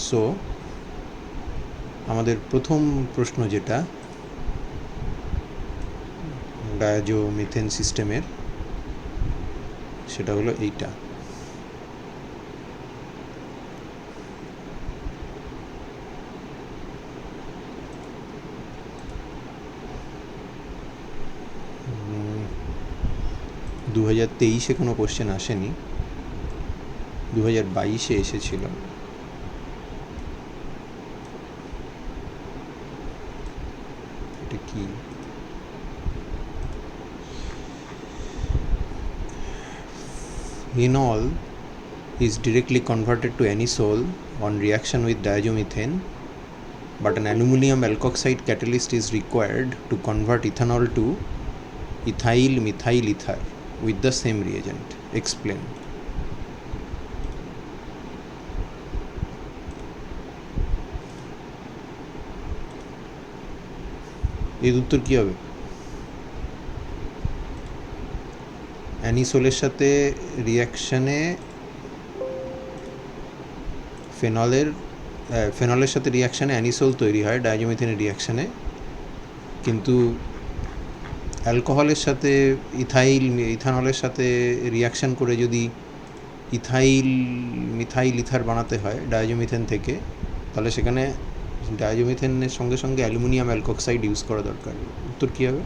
So আমাদের প্রথম প্রশ্ন যেটা ডায়াজোমিথেন সিস্টেমের, সেটা হলো এইটা। দু 2023-এ কোনো কোশ্চেন আসেনি, 2022-এ এসেছিল। এটা কি? Phenol is directly converted to anisole on reaction with diazomethane, but an aluminum alkoxide catalyst is required to convert ethanol to ethyl methyl ether with the same reagent. Explain. এর উত্তর কী হবে? অ্যানিসোলের সাথে রিয়াকশানে ফেনলের সাথে রিয়াকশানে অ্যানিসোল তৈরি হয় ডায়াজোমিথেনের রিয়াকশানে, কিন্তু অ্যালকোহলের সাথে ইথানলের সাথে রিয়াকশান করে যদি মিথাইল ইথার বানাতে হয় ডায়াজোমিথেন থেকে, তাহলে সেখানে ডায়াজোমিথেনের সঙ্গে সঙ্গে অ্যালুমিনিয়াম অ্যালকক্সাইড ইউজ করা দরকার। উত্তর কী হবে?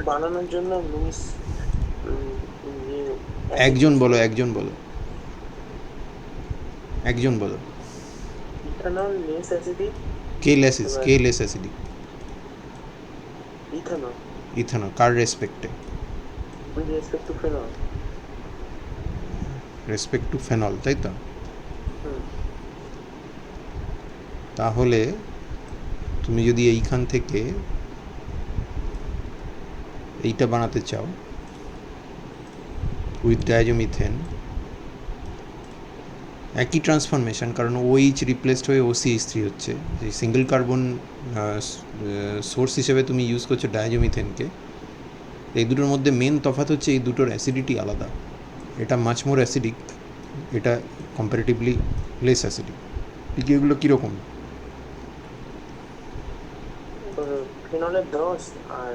বানানোর জন্য একজন বলো, একজন বলো, একজন বলো। Ethanol less acidic. কে লেস অ্যাসিডিক? ইথানল। ইথানল কার রেসপেক্টে? With respect to phenol. Respect to phenol, তাই তো? তাহলে তুমি যদি এইখান থেকে এইটা বানাতে চাও উইথ ডায়াজোমিথেন, একই ট্রান্সফরমেশন, কারণ OH রিপ্লেসড হয়ে OCH3 হচ্ছে। এই সিঙ্গেল কার্বন সোর্স হিসেবে তুমি ইউজ করছো ডায়াজোমিথেনকে। এই দুটোর মধ্যে মেন তফাৎ হচ্ছে এই দুটোর অ্যাসিডিটি আলাদা। এটা মাচ মোর অ্যাসিডিক, এটা কম্পারেটিভলি লেস অ্যাসিডিক। ঠিক এগুলো কীরকম? ফেনলের 10 আর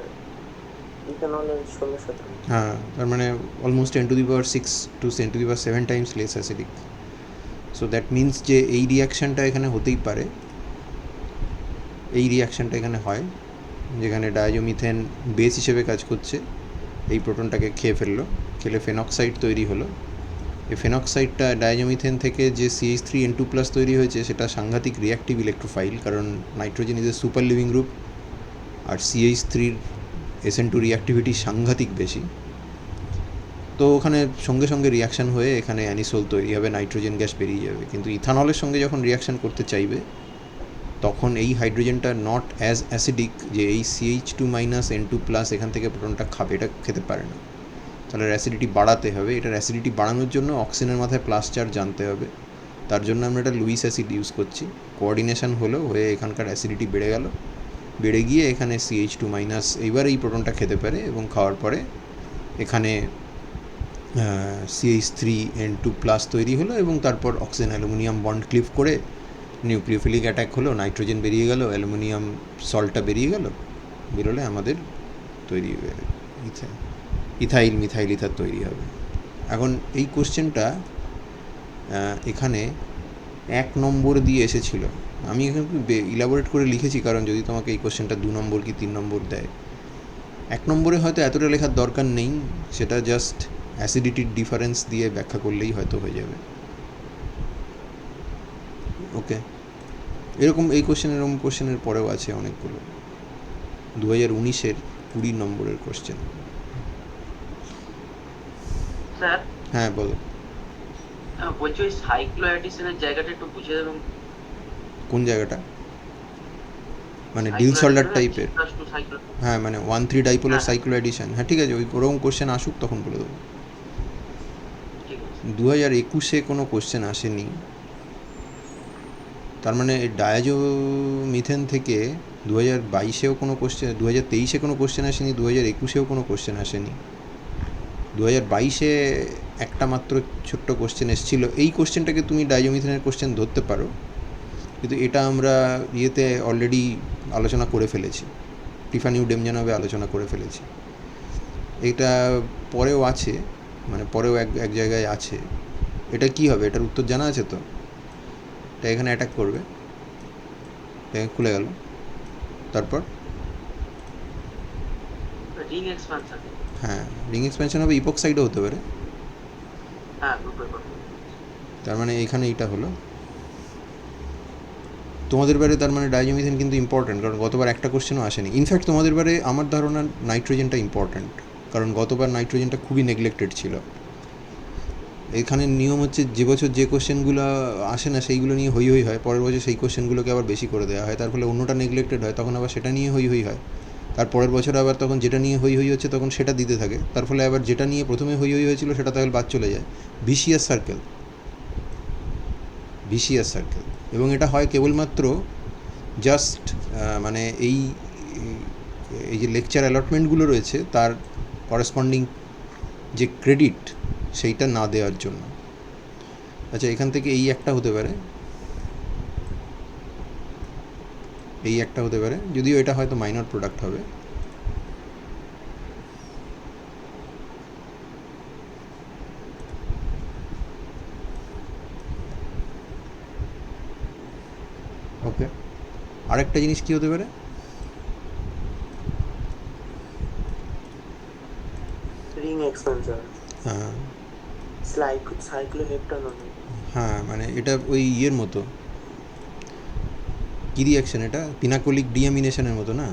ইথানলের 16-17। হ্যাঁ, তার মানে almost 10⁶ to 10⁷ Times less acidic. So that means যে এই রিয়াকশানটা এখানে হতেই পারে, এই রিয়াকশানটা এখানে হয় যেখানে ডায়াজোমিথেন বেস হিসেবে কাজ করছে, এই প্রোটনটাকে খেলে ফেনক্সাইড তৈরি হলো। এই ফেনক্সাইডটা ডায়াজোমিথেন থেকে যে CH3N2+ তৈরি হয়েছে সেটা সাংঘাতিক রিয়াক্টিভ ইলেকট্রোফাইল, কারণ nitrogen is a super leaving group, আর CH3-র SN2 রিয়াক্টিভিটি সাংঘাতিক বেশি। তো ওখানে সঙ্গে সঙ্গে রিয়াকশান হয়ে এখানে অ্যানিসোল তৈরি হবে, নাইট্রোজেন গ্যাস বেরিয়ে যাবে। কিন্তু ইথানলের সঙ্গে যখন রিয়াকশান করতে চাইবে তখন এই হাইড্রোজেনটা নট অ্যাজ অ্যাসিডিক, যে এই CH2-N2+ এখান থেকে প্রোটনটা খাবে, এটা খেতে পারে না। তাহলে অ্যাসিডিটি বাড়াতে হবে। এটার অ্যাসিডিটি বাড়ানোর জন্য অক্সিজেনের মাথায় প্লাস চার্জ জানতে হবে। তার জন্য আমরা এটা লুইস অ্যাসিড ইউজ করছি। কোঅর্ডিনেশন হলো, হয়ে এখানকার অ্যাসিডিটি বেড়ে গেল, বেড়ে গিয়ে এখানে CH2- এইবার এই প্রোটনটা খেতে পারে, এবং খাওয়ার পরে এখানে CH3N2+ তৈরি হলো, এবং তারপর অক্সিজেন অ্যালুমিনিয়াম বন্ড ক্লিভ করে নিউক্লিওফিলিক অ্যাটাক হলো, নাইট্রোজেন বেরিয়ে গেল, অ্যালুমিনিয়াম সল্টটা বেরিয়ে গেল, বেরোলে আমাদের তৈরি হয়ে ইথাইল মিথাইল ইথার তৈরি হবে। এখন এই কোশ্চেনটা এখানে 1 নম্বর দিয়ে এসেছিল। আমি এখানে ইলাবোরেট করে লিখেছি, কারণ যদি তোমাকে এই কোশ্চেনটা 2 নম্বর কি 3 নম্বর দেয়, 1 নম্বরে হয়তো এতটা লেখার দরকার নেই, সেটা জাস্ট অ্যাসিডিটির ডিফারেন্স দিয়ে ব্যাখ্যা করলেই হয়তো হয়ে যাবে। ওকে, এই কোশ্চেনের পরেও আছে অনেকগুলো। 2019-এর 20 নম্বরের কোশ্চেন। স্যার, হ্যাঁ বলো। বলছি ওই সাইক্লো অ্যাডিশনের জায়গাটা একটু বুঝে দেবেন। কোন জায়গাটা? মানে ডিলসল্ডার টাইপের? হ্যাঁ, মানে 1,3 ডাইপোলার সাইক্লো অ্যাডিশন। হ্যাঁ ঠিক আছে, ওরকম কোশ্চেন আসুক তখন বলে দেবো। 2021-এ কোনো কোশ্চেন আসেনি, তার মানে ডায়াজোমিথেন থেকে 2022-এও কোনো কোশ্চেন, 2023-এ কোনো কোশ্চেন আসেনি, 2021-এও কোনো কোশ্চেন আসেনি। 2022-এ একটা মাত্র ছোট্ট কোশ্চেন এসেছিলো, এই কোশ্চেনটাকে তুমি ডাইজোমিথেনের কোশ্চেন ধরতে পারো, কিন্তু এটা আমরা ইয়েতে অলরেডি আলোচনা করে ফেলেছি, টিফানি ডেমজানভে আলোচনা করে ফেলেছি। এটা পরেও আছে, মানে পরেও এক জায়গায় আছে। এটা কি হবে, এটার উত্তর জানা আছে তো? এটা এখানে অ্যাটাক করবে, এটা খুলে গেল, তারপর রিং এক্সপানশন। হ্যাঁ, রিং এক্সপেনশন হবে, ইপক্সাইডও হতে পারে। হ্যাঁ, দুটোই করতে। তার মানে এখানে এইটা হলো তোমাদের বারে। তার মানে ডাইজোমিথেন কিন্তু ইম্পর্ট্যান্ট, কারণ গতবার একটা কোশ্চেনও আসেনি। ইনফ্যাক্ট তোমাদের বারে আমার ধারণা নাইট্রোজেনটা ইম্পর্ট্যান্ট, কারণ গতবার নাইট্রোজেনটা খুবই নেগলেক্টেড ছিল। এখানে নিয়ম হচ্ছে যে বছর যে কোশ্চেনগুলো আসে না সেইগুলো নিয়ে হই হই হয়, পরের বছর সেই কোশ্চেনগুলোকে আবার বেশি করে দেওয়া হয়, তার ফলে অন্যটা নেগলেক্টেড হয়, তখন আবার সেটা নিয়ে হই হই হয়। তার পরের বছর আবার তখন যেটা নিয়ে হই হই হচ্ছে তখন সেটা দিতে থাকে, তার ফলে আবার যেটা নিয়ে প্রথমে হই হই হয়েছিল সেটা তাহলে বাদ চলে যায়। Vicious circle, vicious circle. এবং এটা হয় কেবলমাত্র জাস্ট মানে এই যে লেকচার অ্যালটমেন্টগুলো রয়েছে তার করেসপন্ডিং যে ক্রেডিট সেইটা না দেওয়ার জন্য। আচ্ছা, এখান থেকে এই একটা হতে পারে, এই একটা হতে পারে, যদিও এটা হয়তো মাইনর প্রোডাক্ট হবে। ওকে, আরেকটা জিনিস কি হতে পারে? রিং এক্সপেনশন, হ্যাঁ সাইক্লোহেপ্টানমি। হ্যাঁ, মানে এটা ওই ইয়ের মতো, কী রিয়াকশন এটা, পিনাকোলিক ডিয়ামিনেশনের মতো না?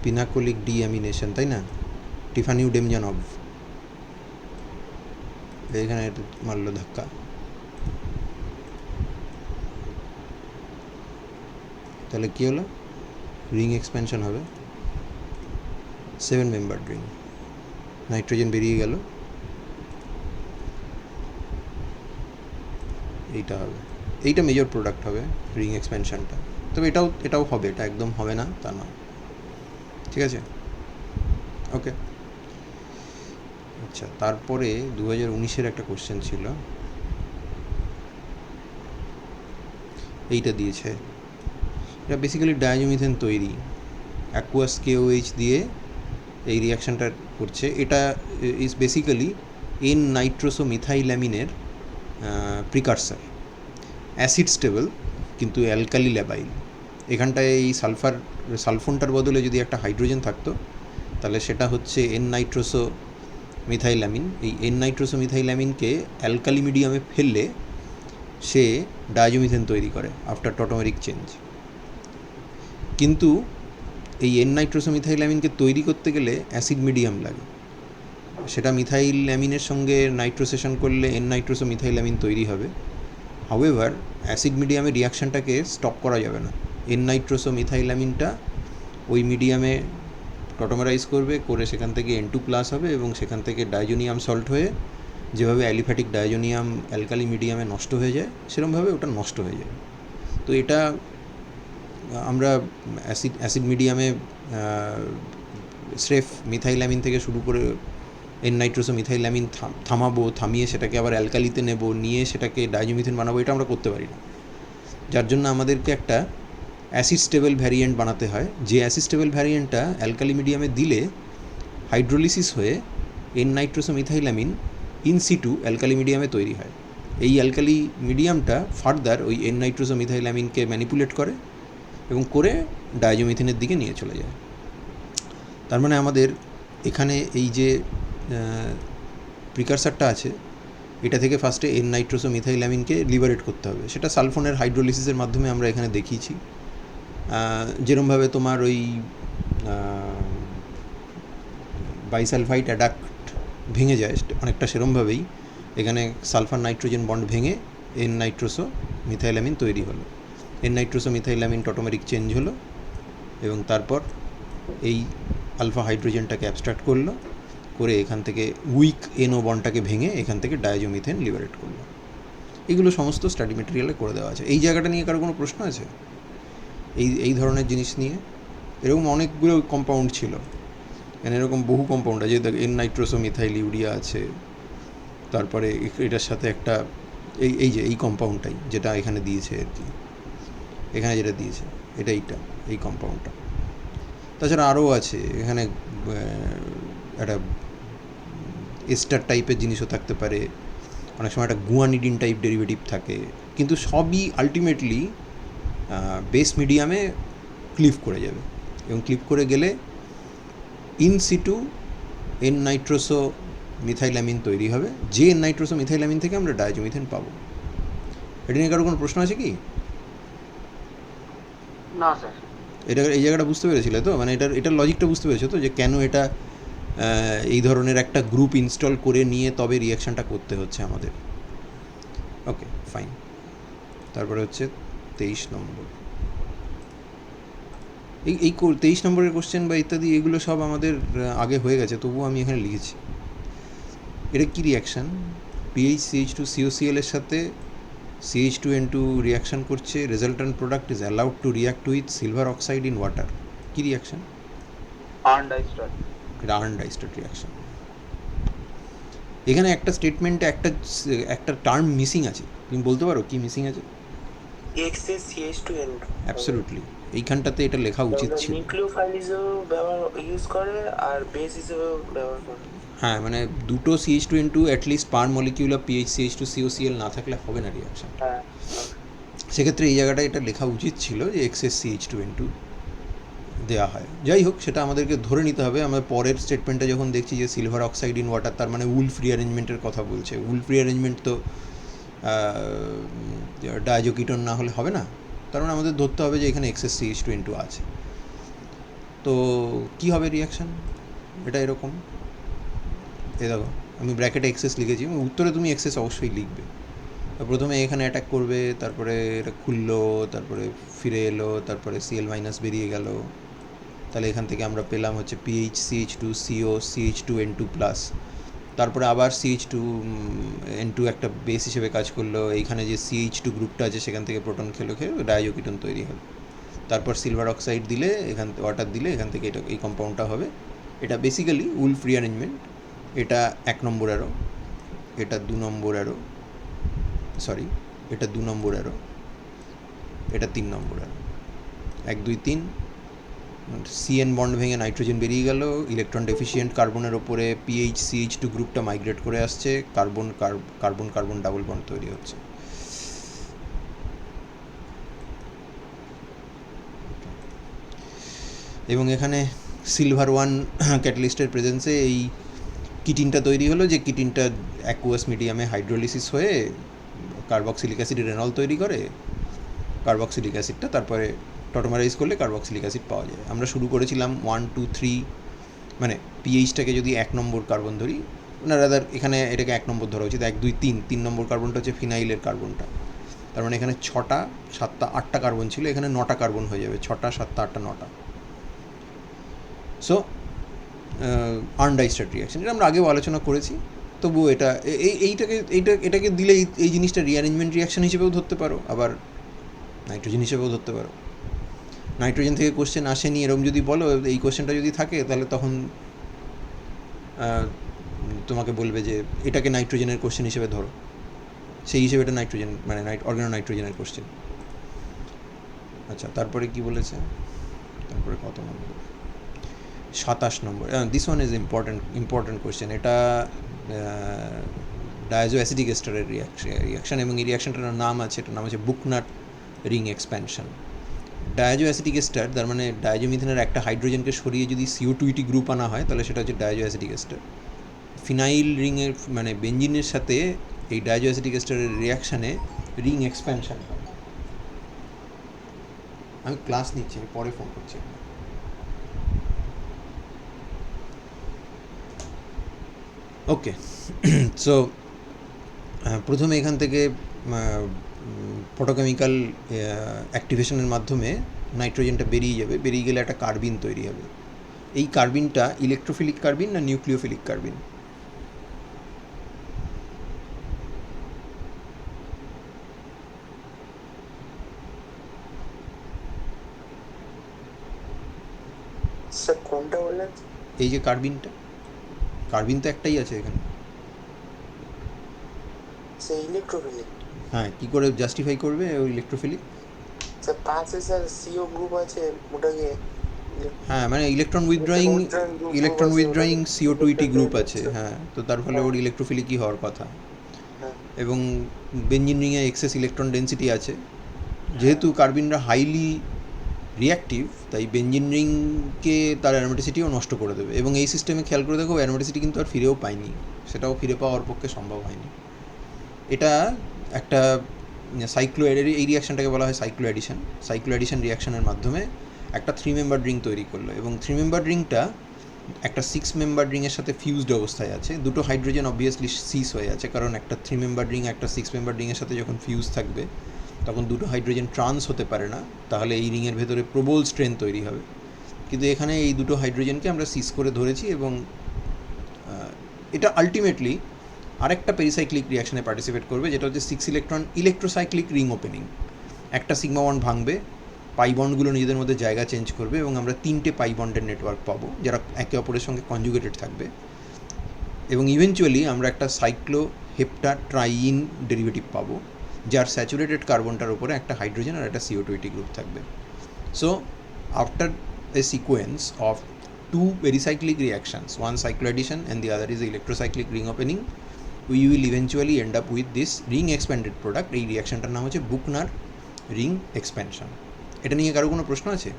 পিনাকোলিক ডিয়ামিনেশন, তাই না? টিফানি ডেমজানভ এখানে এটা মারলো ধাক্কা। তাহলে কী হলো, রিং এক্সপেনশন হবে, 7 মেম্বার রিং, নাইট্রোজেন বেরিয়ে গেল, এইটা হবে, এইটা মেজর প্রোডাক্ট হবে রিং এক্সপেনশনটা। তবে এটাও হবে, এটা একদম হবে না তা নয়, ঠিক আছে? ওকে। আচ্ছা, তারপরে 2019-এর একটা কোশ্চেন ছিল, এইটা দিয়েছে। এটা বেসিক্যালি ডায়াজোমিথেন তৈরি, অ্যাকুয়াস কেওএইচ দিয়ে এই রিয়াকশানটা করছে। এটা ইজ বেসিক্যালি এন নাইট্রোসোমিথাইল্যামিনের প্রিকারসার, অ্যাসিড স্টেবল কিন্তু অ্যালকালি ল্যাবাইল। এখানটায় এই সালফোনটার বদলে যদি একটা হাইড্রোজেন থাকতো তাহলে সেটা হচ্ছে এন নাইট্রোসো মিথাইল্যামিন। এই এন নাইট্রোসো মিথাইল্যামিনকে অ্যালকালি মিডিয়ামে ফেললে সে ডায়াজোমিথেন তৈরি করে আফটার টটোমেরিক চেঞ্জ। কিন্তু এই এন নাইট্রোসো মিথাইল্যামিনকে তৈরি করতে গেলে অ্যাসিড মিডিয়াম লাগে, সেটা মিথাইল্যামিনের সঙ্গে নাইট্রোসেশন করলে এন নাইট্রোসো মিথাইল্যামিন তৈরি হবে। হাউএভার অ্যাসিড মিডিয়ামে রিয়াকশানটাকে স্টপ করা যাবে না, এন নাইট্রোসো মিথাইল্যামিনটা ওই মিডিয়ামে টটোমারাইজ করবে, করে সেখান থেকে N2+ হবে এবং সেখান থেকে ডাইজোনিয়াম সল্ট হয়ে যেভাবে অ্যালিফ্যাটিক ডাইজোনিয়াম অ্যালকালি মিডিয়ামে নষ্ট হয়ে যায় সেরকমভাবে ওটা নষ্ট হয়ে যায়। তো এটা আমরা অ্যাসিড মিডিয়ামে স্রেফ মিথাইল্যামিন থেকে শুরু করে এন নাইট্রোসো মিথাইল্যামিন থামিয়ে সেটাকে আবার অ্যালকালিতে নেব, নিয়ে সেটাকে ডাইজোমিথেন বানাবো, এটা আমরা করতে পারি না। যার জন্য আমাদেরকে একটা অ্যাসিড স্টেবল ভ্যারিয়েন্ট বানাতে হয়, যে অ্যাসিড স্টেবল ভ্যারিয়েন্টটা অ্যালকালি মিডিয়ামে দিলে হাইড্রোলিসিস হয়ে এন নাইট্রোসো মিথাইল্যামিন ইনসিটু অ্যালকালি মিডিয়ামে তৈরি হয়। এই অ্যালকালি মিডিয়ামটা ফার্দার ওই এন নাইট্রোসো মিথাইল্যামিনকে ম্যানিপুলেট করে এবং করে ডাইজোমিথেনের দিকে নিয়ে চলে যায়। তার মানে আমাদের এখানে এই যে প্রিকারসারটা আছে এটা থেকে ফার্স্টে এন নাইট্রোসো মিথাইল্যামিনকে লিবারেট করতে হবে, সেটা সালফোনের হাইড্রোলিসিসের মাধ্যমে আমরা এখানে দেখিয়েছি। যেরমভাবে তোমার ওই বাইসালফাইড অ্যাডাক্ট ভেঙে যায় অনেকটা সেরমভাবেই এখানে সালফার নাইট্রোজেন বন্ড ভেঙে এন নাইট্রোসো মিথাইল্যামিন তৈরি হলো। এন নাইট্রোসো মিথাইল্যামিন টটোমেরিক চেঞ্জ হলো এবং তারপর এই আলফা হাইড্রোজেনটাকে অ্যাবস্ট্রাক্ট করলো, করে এখান থেকে উইক এনও বন্ডটাকে ভেঙে এখান থেকে ডায়াজোমিথেন লিবারেট করলো। এগুলো সমস্ত স্টাডি মেটেরিয়ালে করে দেওয়া আছে। এই জায়গাটা নিয়ে কারো কোনো প্রশ্ন আছে এই ধরনের জিনিস নিয়ে? এরকম অনেকগুলো কম্পাউন্ড ছিল, মানে এরকম বহু কম্পাউন্ড আছে, এন নাইট্রোসো মিথাইল ইউরিয়া আছে, তারপরে এটার সাথে একটা এই যে এই কম্পাউন্ডটাই যেটা এখানে দিয়েছে আর কি, এখানে যেটা দিয়েছে এইটা এই কম্পাউন্ডটা। তাছাড়া আরও আছে এখানে একটা এস্টার টাইপের জিনিসও থাকতে পারে, অনেক সময় একটা গুয়ানিডিন টাইপ ডেরিভেটিভ থাকে, কিন্তু সবই আলটিমেটলি বেস মিডিয়ামে ক্লিভ করে যাবে, এবং ক্লিভ করে গেলে ইন সিটু এন নাইট্রোসো মিথাইলামিন তৈরি হবে, যে এন নাইট্রোসো মিথাইলামিন থেকে আমরা ডায়াজোমিথেন পাবো। এটা নিয়ে কারো কোনো প্রশ্ন আছে কি? না স্যার। এটা এই জায়গাটা বুঝতে পেরেছিলে তো, মানে এটার লজিকটা বুঝতে পেরেছো তো, যে কেন এটা এই ধরনের একটা গ্রুপ ইনস্টল করে নিয়ে তবে রিয়াকশানটা করতে হচ্ছে আমাদের। Okay fine. তারপরে হচ্ছে 23 নম্বর। এই 23 নম্বরের কোশ্চেন বা ইত্যাদি এগুলো সব আমাদের আগে হয়ে গেছে, তবুও আমি এখানে লিখেছি। এটা কী রিয়াকশান? PHCH2COCl এর সাথে CH2N2 রিয়াকশান করছে, resultant product is allowed to react with silver oxide in water. কী রিয়াকশান? Arndt Eistert. এটা আর্ন ডাইস্টার্ট রিয়াকশান। এখানে একটা স্টেটমেন্টে একটা টার্ম মিসিং আছে, তুমি বলতে পারো কি মিসিং আছে? এক্সএস CH2N2 অ্যাবসলিউটলি, এইখানটাতে এটা লেখা উচিত ছিল। নিউক্লিওফাইল হিসেবেও ইউজ করে আর বেস হিসেবেও ব্যবহার করে। হ্যাঁ, মানে দুটো CH2N2 অ্যাটলিস্ট পার মলিকিউলার PHCH2COCl না থাকলে হবে না রিয়াকশান। হ্যাঁ, সেক্ষেত্রে এই জায়গাটা এটা লেখা উচিত ছিল যে এক্সএস CH2N2 দেওয়া হয়। যাই হোক, সেটা আমাদেরকে ধরে নিতে হবে। আমরা পরের স্টেটমেন্টে যখন দেখছি যে সিলভার অক্সাইড ইন ওয়াটার, তার মানে উলফ রিঅ্যারেঞ্জমেন্টের কথা বলছে। উলফ রিঅ্যারেঞ্জমেন্ট তো ডায়াজোকিটোন না হলে হবে না, তার মানে আমাদের ধরতে হবে যে এখানে এক্সএস CH2N2 আছে। তো কী হবে রিয়াকশান? এটা এরকম, এ দেখো আমি ব্র্যাকেটে এক্সেস লিখেছি, উত্তরে তুমি এক্সেস অবশ্যই লিখবে। প্রথমে এখানে অ্যাটাক করবে, তারপরে এটা খুললো, তারপরে ফিরে এলো, তারপরে Cl মাইনাস বেরিয়ে গেল, তাহলে এখান থেকে আমরা পেলাম হচ্ছে PHCH2CO CH2N2 প্লাস, তারপরে আবার CH2N2 একটা বেস হিসেবে কাজ করলো, এইখানে যে CH2 গ্রুপটা আছে সেখান থেকে প্রোটন খেয়ে ডায়োকিটোন তৈরি হলো, তারপর সিলভার অক্সাইড দিলে, ওয়াটার দিলে এখান থেকে এটা এই কম্পাউন্ডটা হবে। এটা বেসিক্যালি উলফ রিঅ্যারেঞ্জমেন্ট। এটা 1 নম্বর অ্যারো, এটা 2 নম্বর অ্যারো, সরি এটা 2 নম্বর অ্যারো, এটা 3 নম্বর অ্যারো, 1 2 3। CN বন্ড ভেঙে নাইট্রোজেন বেরিয়ে গেল, ইলেকট্রন ডেফিসিয়েন্ট কার্বনের ওপরে PHCH2 গ্রুপটা মাইগ্রেট করে আসছে, carbon carbon carbon double bond তৈরি হচ্ছে। এবং এখানে সিলভার 1 ক্যাটালিস্টের প্রেজেন্সে এই কিটিনটা তৈরি হলো, যে কিটিনটা অ্যাকুয়াস মিডিয়ামে হাইড্রোলিসিস হয়ে কার্বক্সিলিক অ্যাসিড রেনল তৈরি করে, কার্বক্সিলিক অ্যাসিডটা তারপরে টটোমারাইজ করলে কার্বক্সিলিক অ্যাসিড পাওয়া যায়। আমরা শুরু করেছিলাম 1 2 3, মানে পিএইচটাকে যদি 1 নম্বর কার্বন ধরি, না রাদার এখানে এটাকে 1 নম্বর ধরা উচিত, 1 2 3, 3 নম্বর কার্বনটা হচ্ছে ফিনাইলের কার্বনটা, তার মানে এখানে 6টা 7টা 8টা কার্বন ছিল, এখানে 9টা কার্বন হয়ে যাবে, 6টা 7টা 8টা 9টা। সো আনডাইস্টার্ট রিয়াকশন, এটা আমরা আগেও আলোচনা করেছি, তবুও এটাকে দিলে এই জিনিসটা রিঅ্যারেঞ্জমেন্ট রিয়াকশন হিসেবেও ধরতে পারো, আবার নাইট্রোজেন হিসেবেও ধরতে পারো। নাইট্রোজেন থেকে কোশ্চেন আসেনি এরকম যদি বলো, এই কোশ্চেনটা যদি থাকে, তাহলে তখন তোমাকে বলবে যে এটাকে নাইট্রোজেনের কোশ্চেন হিসেবে ধরো, সেই হিসেবে এটা নাইট্রোজেন মানে অর্গানো নাইট্রোজেনের কোশ্চেন। আচ্ছা, তারপরে কি বলেছে, তারপরে কত নম্বর? 27 নম্বর। This one is important question. এটা ডায়াজো অ্যাসিটিক এস্টারের রিয়াকশান, এবং এই রিয়াকশানটার নাম আছে, এটার নাম আছে বুকনাট রিং এক্সপ্যানশন। ডায়াজো অ্যাসিটিক এস্টার, তার মানে ডায়াজোমিথেনের একটা হাইড্রোজেনকে সরিয়ে যদি CO2 গ্রুপ আনা হয়, তাহলে সেটা হচ্ছে ডায়াজো অ্যাসিটিক এস্টার। ফিনাইল রিংয়ের মানে বেঞ্জিনের সাথে এই ডায়াজো অ্যাসিটিক এস্টারের রিয়াকশানে রিং এক্সপ্যানশন হয়। আমি ক্লাস নিচ্ছি, আমি পরে ফোন করছি। ওকে, সো প্রথমে এখান থেকে ফটোকেমিক্যাল অ্যাক্টিভেশনের মাধ্যমে নাইট্রোজেনটা বেরিয়ে যাবে, বেরিয়ে গেলে একটা কার্বিন তৈরি হবে। এই কার্বিনটা ইলেকট্রোফিলিক কার্বিন না নিউক্লিওফিলিক কার্বিন? স্যার কোনটা বললেন? এই যে কার্বিনটা, কার্বিন তো একটাই আছে এখানে। Sir electrophilic. হ্যাঁ, কী করে জাস্টিফাই করবে ওই ইলেকট্রোফিলিক? স্যার পাঁচে স্যার সিও গ্রুপ আছে, ওটাকে হ্যাঁ, মানে ইলেকট্রন উইথড্রয়িং, গ্রুপ ইলেকট্রন আছে, উইথড্রয়িং ওটাকে CO2 গ্রুপ ইলেকট্রোফিলিক। আছে, হ্যাঁ, তো তার ফলে ওর ইলেকট্রোফিলিকই হওয়ার কথা। হ্যাঁ এবং বেঞ্জিন রিংয়ে এক্সেস ইলেকট্রন ডেন্সিটি আছে, যেহেতু কার্বিনরা হাইলি রিঅ্যাক্টিভ, তাই বেঞ্জিন রিংকে তার অ্যারোমেটিসিটিও নষ্ট করে দেবে। এবং এই সিস্টেমে খেয়াল করে দেখো অ্যারোমেটিসিটি কিন্তু আর ফিরেও পায়নি, সেটাও ফিরে পাওয়ার পক্ষে সম্ভব হয়নি। এটা একটা সাইক্লো, এই রিয়াকশানটাকে বলা হয় সাইক্লো অ্যাডিশন। সাইক্লো অ্যাডিশন রিয়াকশানের মাধ্যমে একটা 3 মেম্বার রিং তৈরি করলো, এবং 3 মেম্বার রিংটা একটা 6 মেম্বার রিংয়ের সাথে ফিউজড অবস্থায় আছে। দুটো হাইড্রোজেন অবভিয়াসলি সিস হয়ে আছে, কারণ একটা 3 মেম্বার রিং একটা 6 মেম্বার রিংয়ের সাথে যখন ফিউজ থাকবে তখন দুটো হাইড্রোজেন ট্রান্স হতে পারে না, তাহলে এই রিংয়ের ভেতরে প্রবল স্ট্রেন তৈরি হবে। কিন্তু এখানে এই দুটো হাইড্রোজেনকে আমরা সিস করে ধরেছি, এবং এটা আলটিমেটলি আরেকটা পেরিসাইক্লিক রিয়াকশানে পার্টিসিপেট করবে, যেটা হচ্ছে 6 ইলেকট্রন ইলেকট্রোসাইক্লিক রিং ওপেনিং। একটা সিগমা বন্ড ভাঙবে, পাই বন্ডগুলো নিজেদের মধ্যে জায়গা চেঞ্জ করবে, এবং আমরা 3টে পাই বন্ডের নেটওয়ার্ক পাবো যারা একে অপরের সঙ্গে কনজুগেটেড থাকবে, এবং ইভেনচুয়ালি আমরা একটা সাইক্লো হেপ্টা ট্রাইইন ডেরিভেটিভ পাবো, যার স্যাচুরেটেড কার্বনটার উপরে একটা হাইড্রোজেন আর একটা CO2 গ্রুপ থাকবে। So after a sequence of two pericyclic reactions, one cycloaddition and the other is electrocyclic ring opening, we will eventually end up with this ring expanded product. এই রিয়াকশনটার নাম হচ্ছে বুকনার ring expansion. এটা নিয়ে কারো কোনো প্রশ্ন আছে?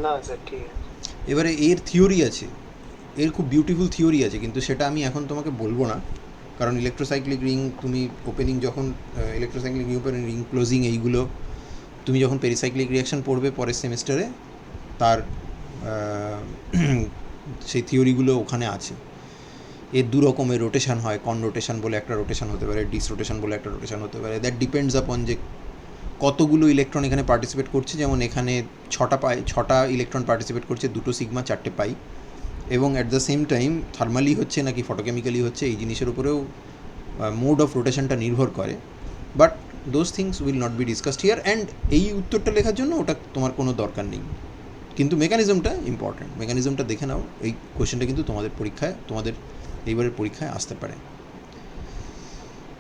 না স্যার ঠিক আছে। এবারে এর থিওরি আছে, এর খুব বিউটিফুল থিওরি আছে, কিন্তু সেটা আমি এখন তোমাকে বলবো না, কারণ ইলেকট্রোসাইক্লিক রিং তুমি ওপেনিং যখন ইলেকট্রোসাইক্লিক রিং ওপেনিং, রিং ক্লোজিং, এইগুলো তুমি যখন পেরিসাইক্লিক রিয়াকশন পড়বে পরের সেমিস্টারে, তার সেই থিওরিগুলো ওখানে আছে। এর দু রকমের রোটেশন হয়, কন রোটেশন বলে একটা রোটেশন হতে পারে, ডিস রোটেশন বলে একটা রোটেশন হতে পারে। দ্যাট ডিপেন্ডস আপন যে কতগুলো ইলেকট্রন এখানে পার্টিসিপেট করছে। যেমন এখানে 6টা ইলেকট্রন পার্টিসিপেট করছে, 2 সিগমা 4টে পাই, এবং at the same time thermally হচ্ছে নাকি ফটোকেমিক্যালি হচ্ছে, এই জিনিসের উপরেও মোড অফ রোটেশনটা নির্ভর করে। But those things will not be discussed here, and এই উত্তরটা লেখার জন্য ওটা তোমার কোনো দরকার নেই, কিন্তু মেকানিজমটা ইম্পর্ট্যান্ট। মেকানিজমটা দেখে নাও, এই কোয়েশ্চেনটা কিন্তু তোমাদের পরীক্ষায়, তোমাদের এইবারের পরীক্ষায় আসতে পারে।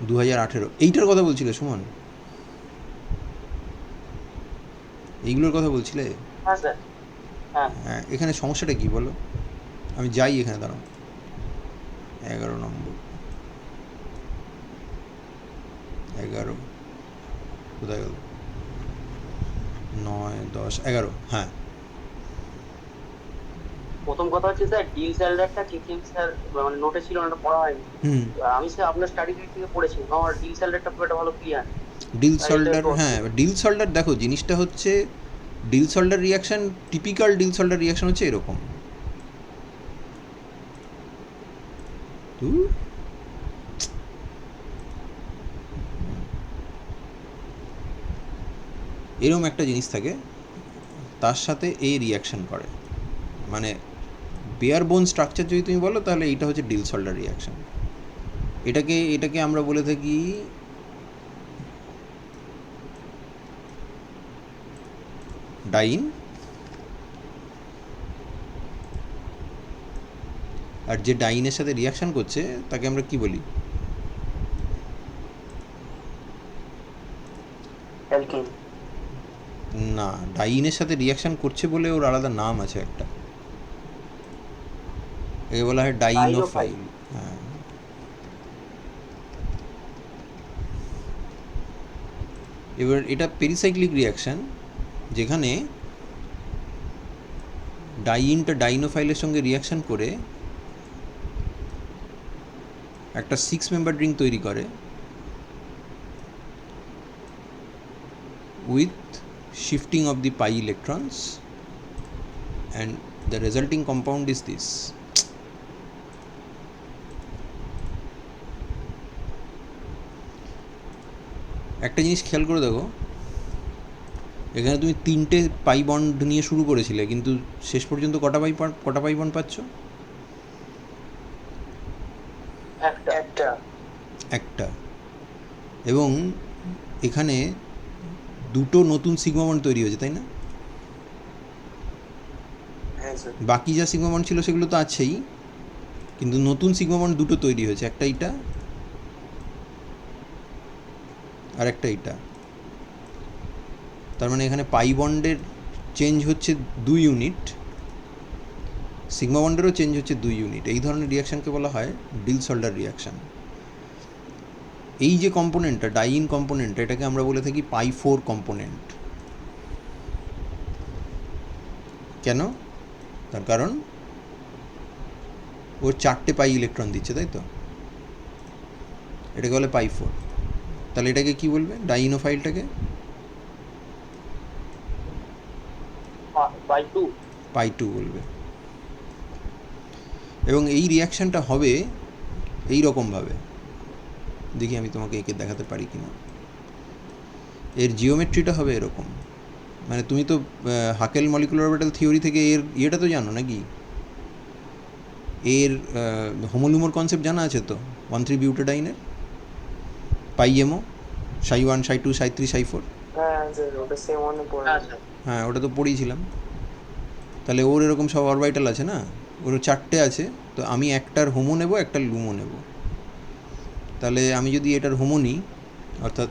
2018 এইটার কথা বলছিলে সুমন? এইগুলোর কথা বলছিলে? হ্যাঁ স্যার। হ্যাঁ, এখানে সমস্যাটা কী বলো? আমি যাই এখানে, দাঁড়াও। 11 নম্বর, 11 কোথায় গেল? 9, 10, 11, হ্যাঁ। প্রথম কথা হচ্ছে স্যার, ডিল স্যালাডটা কেকেএম স্যার মানে নোটে ছিল, ওটা পড়া হয়নি। আমি স্যার আপনার স্টাডি গাইড থেকে পড়েছি, আমার ডিল স্যালাডটা পুরো একটা ভালো ক্লিয়ার। ডিল সল্ডার, হ্যাঁ, ডিল সল্ডার দেখো জিনিসটা হচ্ছে, Diels Alder reaction, typical Diels Alder reaction হচ্ছে এরকম। এরকম একটা জিনিস থাকে, তার সাথে এই রিয়াকশান করে, মানে বেয়ার বোন স্ট্রাকচার যদি তুমি বলো, তাহলে এইটা হচ্ছে ডিল সল্ডার রিয়াকশান। এটাকে আমরা বলে থাকি ডাইন, আর যে ডাইনের সাথে রিয়াকশান করছে তাকে আমরা কি বলি? অ্যালকিন। না, ডাইনের সাথে রিয়াকশান করছে বলে ওর আলাদা নাম আছে একটা, একে বলা হয় ডাইনোফাইল। হ্যাঁ, এবার এটা পেরিসাইক্লিক রিয়াকশান, যেখানে ডাইনটা ডাইনোফাইলের সঙ্গে রিয়াকশান করে একটা 6 মেম্বার রিং তৈরি করে with shifting of the pi electrons, and the resulting compound is this. একটা জিনিস খেয়াল করে দেখো, এখানে তুমি 3টে পাই বন্ড নিয়ে শুরু করেছিলে, কিন্তু শেষ পর্যন্ত কটা পাই বন্ড পাচ্ছ? একটা। এবং এখানে 2টো নতুন সিগমা বন্ড তৈরি হয়েছে, তাই না? হ্যাঁ স্যার। বাকি যা সিগমা বন্ড ছিল সেগুলো তো আছেই, কিন্তু নতুন সিগমা বন্ড দুটো তৈরি হয়েছে, একটা এইটা আর একটা এইটা। তার মানে এখানে পাই বন্ডের চেঞ্জ হচ্ছে 2 ইউনিট, সিগমা বন্ডেরও চেঞ্জ হচ্ছে 2 ইউনিট। এই ধরনের রিয়াকশানকে বলা হয় ডিলসল্ডার রিয়াকশান। এই যে কম্পোনেন্টটা, ডাইইন কম্পোনেন্টটা, এটাকে আমরা বলে থাকি পাই 4 কম্পোনেন্ট। কেন? তার কারণ ওর 4টে পাই ইলেকট্রন দিচ্ছে, তাই তো? এটাকে বলে পাই 4। তাহলে এটাকে কি বলবে, ডাইইনোফাইলটাকে? বাই 2। পাই 2 বলবে। এবং এই রিয়াকশানটা হবে এই রকমভাবে, দেখি আমি তোমাকে এঁকে দেখাতে পারি কিনা। এর জিওমেট্রিটা হবে এরকম, মানে তুমি তো হাকেল মলিকুলার অরবিটাল থিওরি থেকে এর ইয়েটা তো জানো নাকি, এর হোমোলুমোর কনসেপ্ট জানা আছে তো, 1,3 বিউটাডাইনের পাই এমও, সাই 1 সাই 2 সাই 3 সাই 4। হ্যাঁ স্যার, ওটা সেম অনেক পড়ে। হ্যাঁ স্যার। হ্যাঁ, ওটা তো পড়িয়েছিলাম। তাহলে ওর এরকম সব অরবিটাল আছে না, ওর 4টে আছে। তো আমি একটার হোমো নেব, একটার লুমো নেব। তাহলে আমি যদি এটার হোমো নিই, অর্থাৎ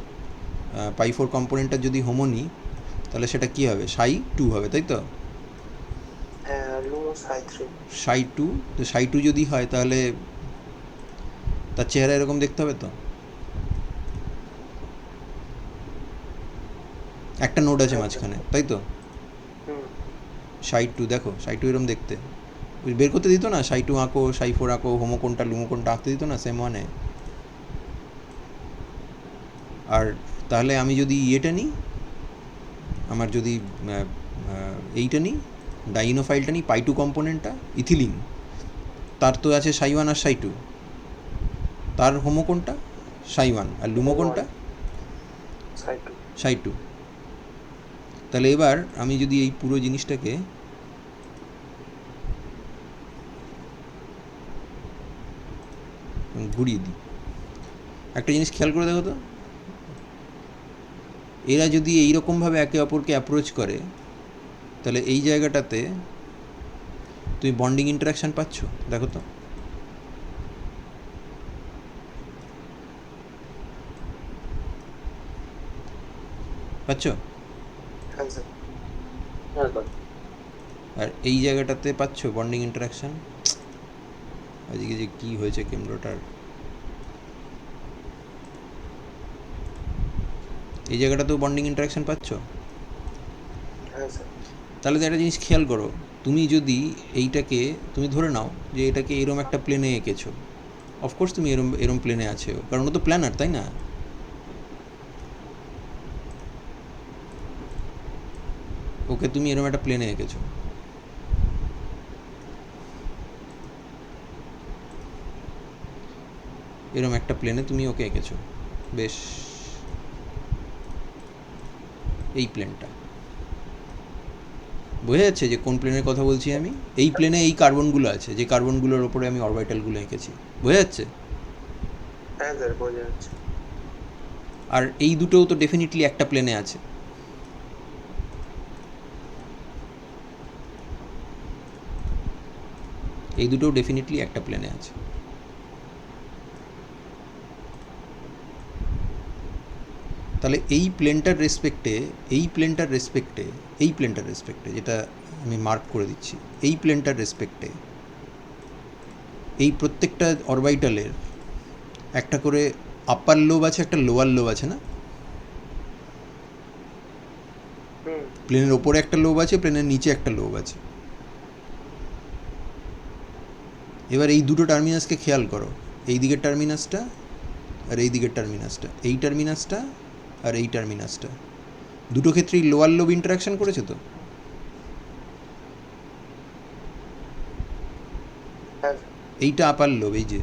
পাই 4 কম্পোনেন্টটার যদি হোমো নিই, তাহলে সেটা কী হবে, সাই 2 হবে, তাই তো? হ্যাঁ, লুমো সাই 3। সাই 2, তো সাই 2 যদি হয় তাহলে তার চেহারা এরকম দেখতে হবে তো। একটা নোড আছে মাঝখানে, তাই তো? সাই 2 দেখো, সাই 2 এরকম দেখতে। বের করতে দিত না, সাই 2 আঁকো, সাই 4 আঁকো, হোমো কোনটা লুমো কোনটা আঁকতে দিত না সেম ওয়ানে। আর তাহলে আমি যদি ইয়েটা নিই, আমার যদি এইটা নিই, ডাইইনোফাইলটা নিই, পাই 2 কম্পোনেন্টটা, ইথিলিন, তার তো আছে সাই 1 আর সাই 2, তার হোমো কোনটা, সাই 1, আর লুমো কোনটা, সাই 2। সাই 2। তাহলে এবার আমি যদি এই পুরো জিনিসটাকে ঘুরিয়ে দিই, একটা জিনিস খেয়াল করে দেখো তো, এরা যদি এইরকমভাবে একে অপরকে অ্যাপ্রোচ করে, তাহলে এই জায়গাটাতে তুমি বন্ডিং ইন্টারাকশান পাচ্ছ, দেখো তো। পাচ্ছ? হ্যাঁ স্যার। হ্যাঁ স্যার। আর এই জায়গাটাতে পাচ্ছ বন্ডিং ইন্টারাকশান। আজকে যে কী হয়েছে কেন্দ্রটার, এই জায়গাটাতেও বন্ডিং ইন্টারাকশান পাচ্ছ। হ্যাঁ স্যার। তাহলে তো একটা জিনিস খেয়াল করো, তুমি যদি এইটাকে, তুমি ধরে নাও যে এটাকে এরম একটা প্লেনে এঁকেছো, অফকোর্স তুমি এরম এরম প্লেনে আছো, কারণ ও তো প্ল্যানার, তাই না? ওকে তুমি এরম একটা প্লেনে এঁকেছো, এরম একটা প্লেনে তুমি ওকে এঁকেছো, বেশ। এই প্লেনটা বোঝা যাচ্ছে যে কোন প্লেনের কথা বলছি আমি? এই প্লেনে এই কার্বনগুলো আছে, যে কার্বনগুলোর ওপরে আমি অরবিটালগুলো এঁকেছি, বোঝা যাচ্ছে? হ্যাঁ স্যার, বোঝা যাচ্ছে। আর এই দুটোও তো ডেফিনেটলি একটা প্লেনে আছে। এই দুটোও ডেফিনেটলি একটা প্লেনে আছে। তাহলে এই প্লেনটার রেসপেক্টে, এই প্লেনটার রেসপেক্টে, এই প্লেনটার রেসপেক্টে, যেটা আমি মার্ক করে দিচ্ছি, এই প্লেনটার রেসপেক্টে এই প্রত্যেকটা অরবিটালের একটা করে আপার লোব আছে, একটা লোয়ার লোব আছে না? প্লেনের ওপরে একটা লোব আছে, প্লেনের নিচে একটা লোব আছে। এবার এই দুটো টার্মিনাসকে খেয়াল করো, এই দিকের টার্মিনাসটা আর এই দিকের টার্মিনাসটা, এই টার্মিনাসটা আর এই টার্মিনাসটা, দুটো ক্ষেত্রেই লোয়ার লোব ইন্টারাকশন করেছে তো। এইটা আপার লোব, এই যে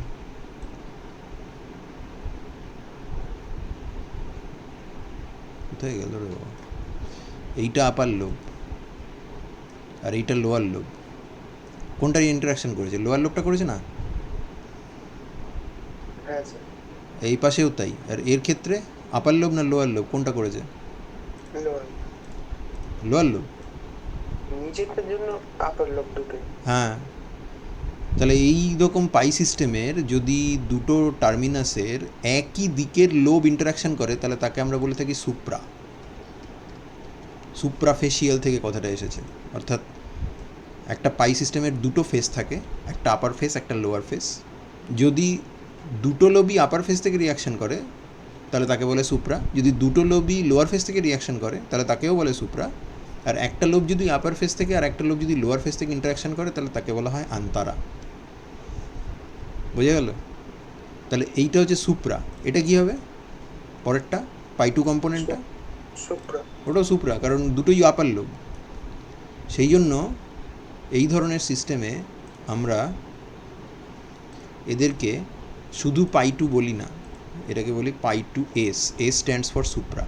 কোথায় গেল রে বাবা, এইটা আপার লোব আর এইটা লোয়ার লোব, কোনটাই ইন্টারাকশন করেছে, লোয়ার লোবটা করেছে না? হ্যাঁ স্যার। এই পাশেও তাই। আর এর ক্ষেত্রে আপার লোব না লোয়ার লোব, কোনটা করেছে? Lower lobe. নিচেরটার জন্য আপার লোক দুটোই। হ্যাঁ, তাহলে এই রকম পাই সিস্টেমের যদি দুটো টার্মিনাসের একই দিকের লোব ইন্টারাকশন করে তাহলে তাকে আমরা বলে থাকি সুপ্রা। সুপ্রাফেশিয়াল থেকে কথাটা এসেছে, অর্থাৎ একটা পাই সিস্টেমের দুটো ফেস থাকে, একটা আপার ফেস একটা লোয়ার ফেস। যদি দুটো লোবই আপার ফেস থেকে রিয়াকশন করে তাহলে তাকে বলে সুপ্রা, যদি দুটো লোবই লোয়ার ফেস থেকে রিয়াকশন করে তাহলে তাকেও বলে সুপ্রা, আর একটা লোব যদি আপার ফেস থেকে আর একটা লোব যদি লোয়ার ফেস থেকে ইন্টারাকশন করে তাহলে তাকে বলা হয় আন্তারা। বোঝা গেল? তাহলে এইটা হচ্ছে সুপ্রা। এটা কি হবে পরেরটা, পাই টু কম্পোনেন্টটা? সুপ্রা। ওটাও সুপ্রা, কারণ দুটোই আপার লোব। সেই জন্য এই ধরনের সিস্টেমে আমরা এদেরকে শুধু পাই টু বলি না, এটাকে বলি pi two s. S stands for supra.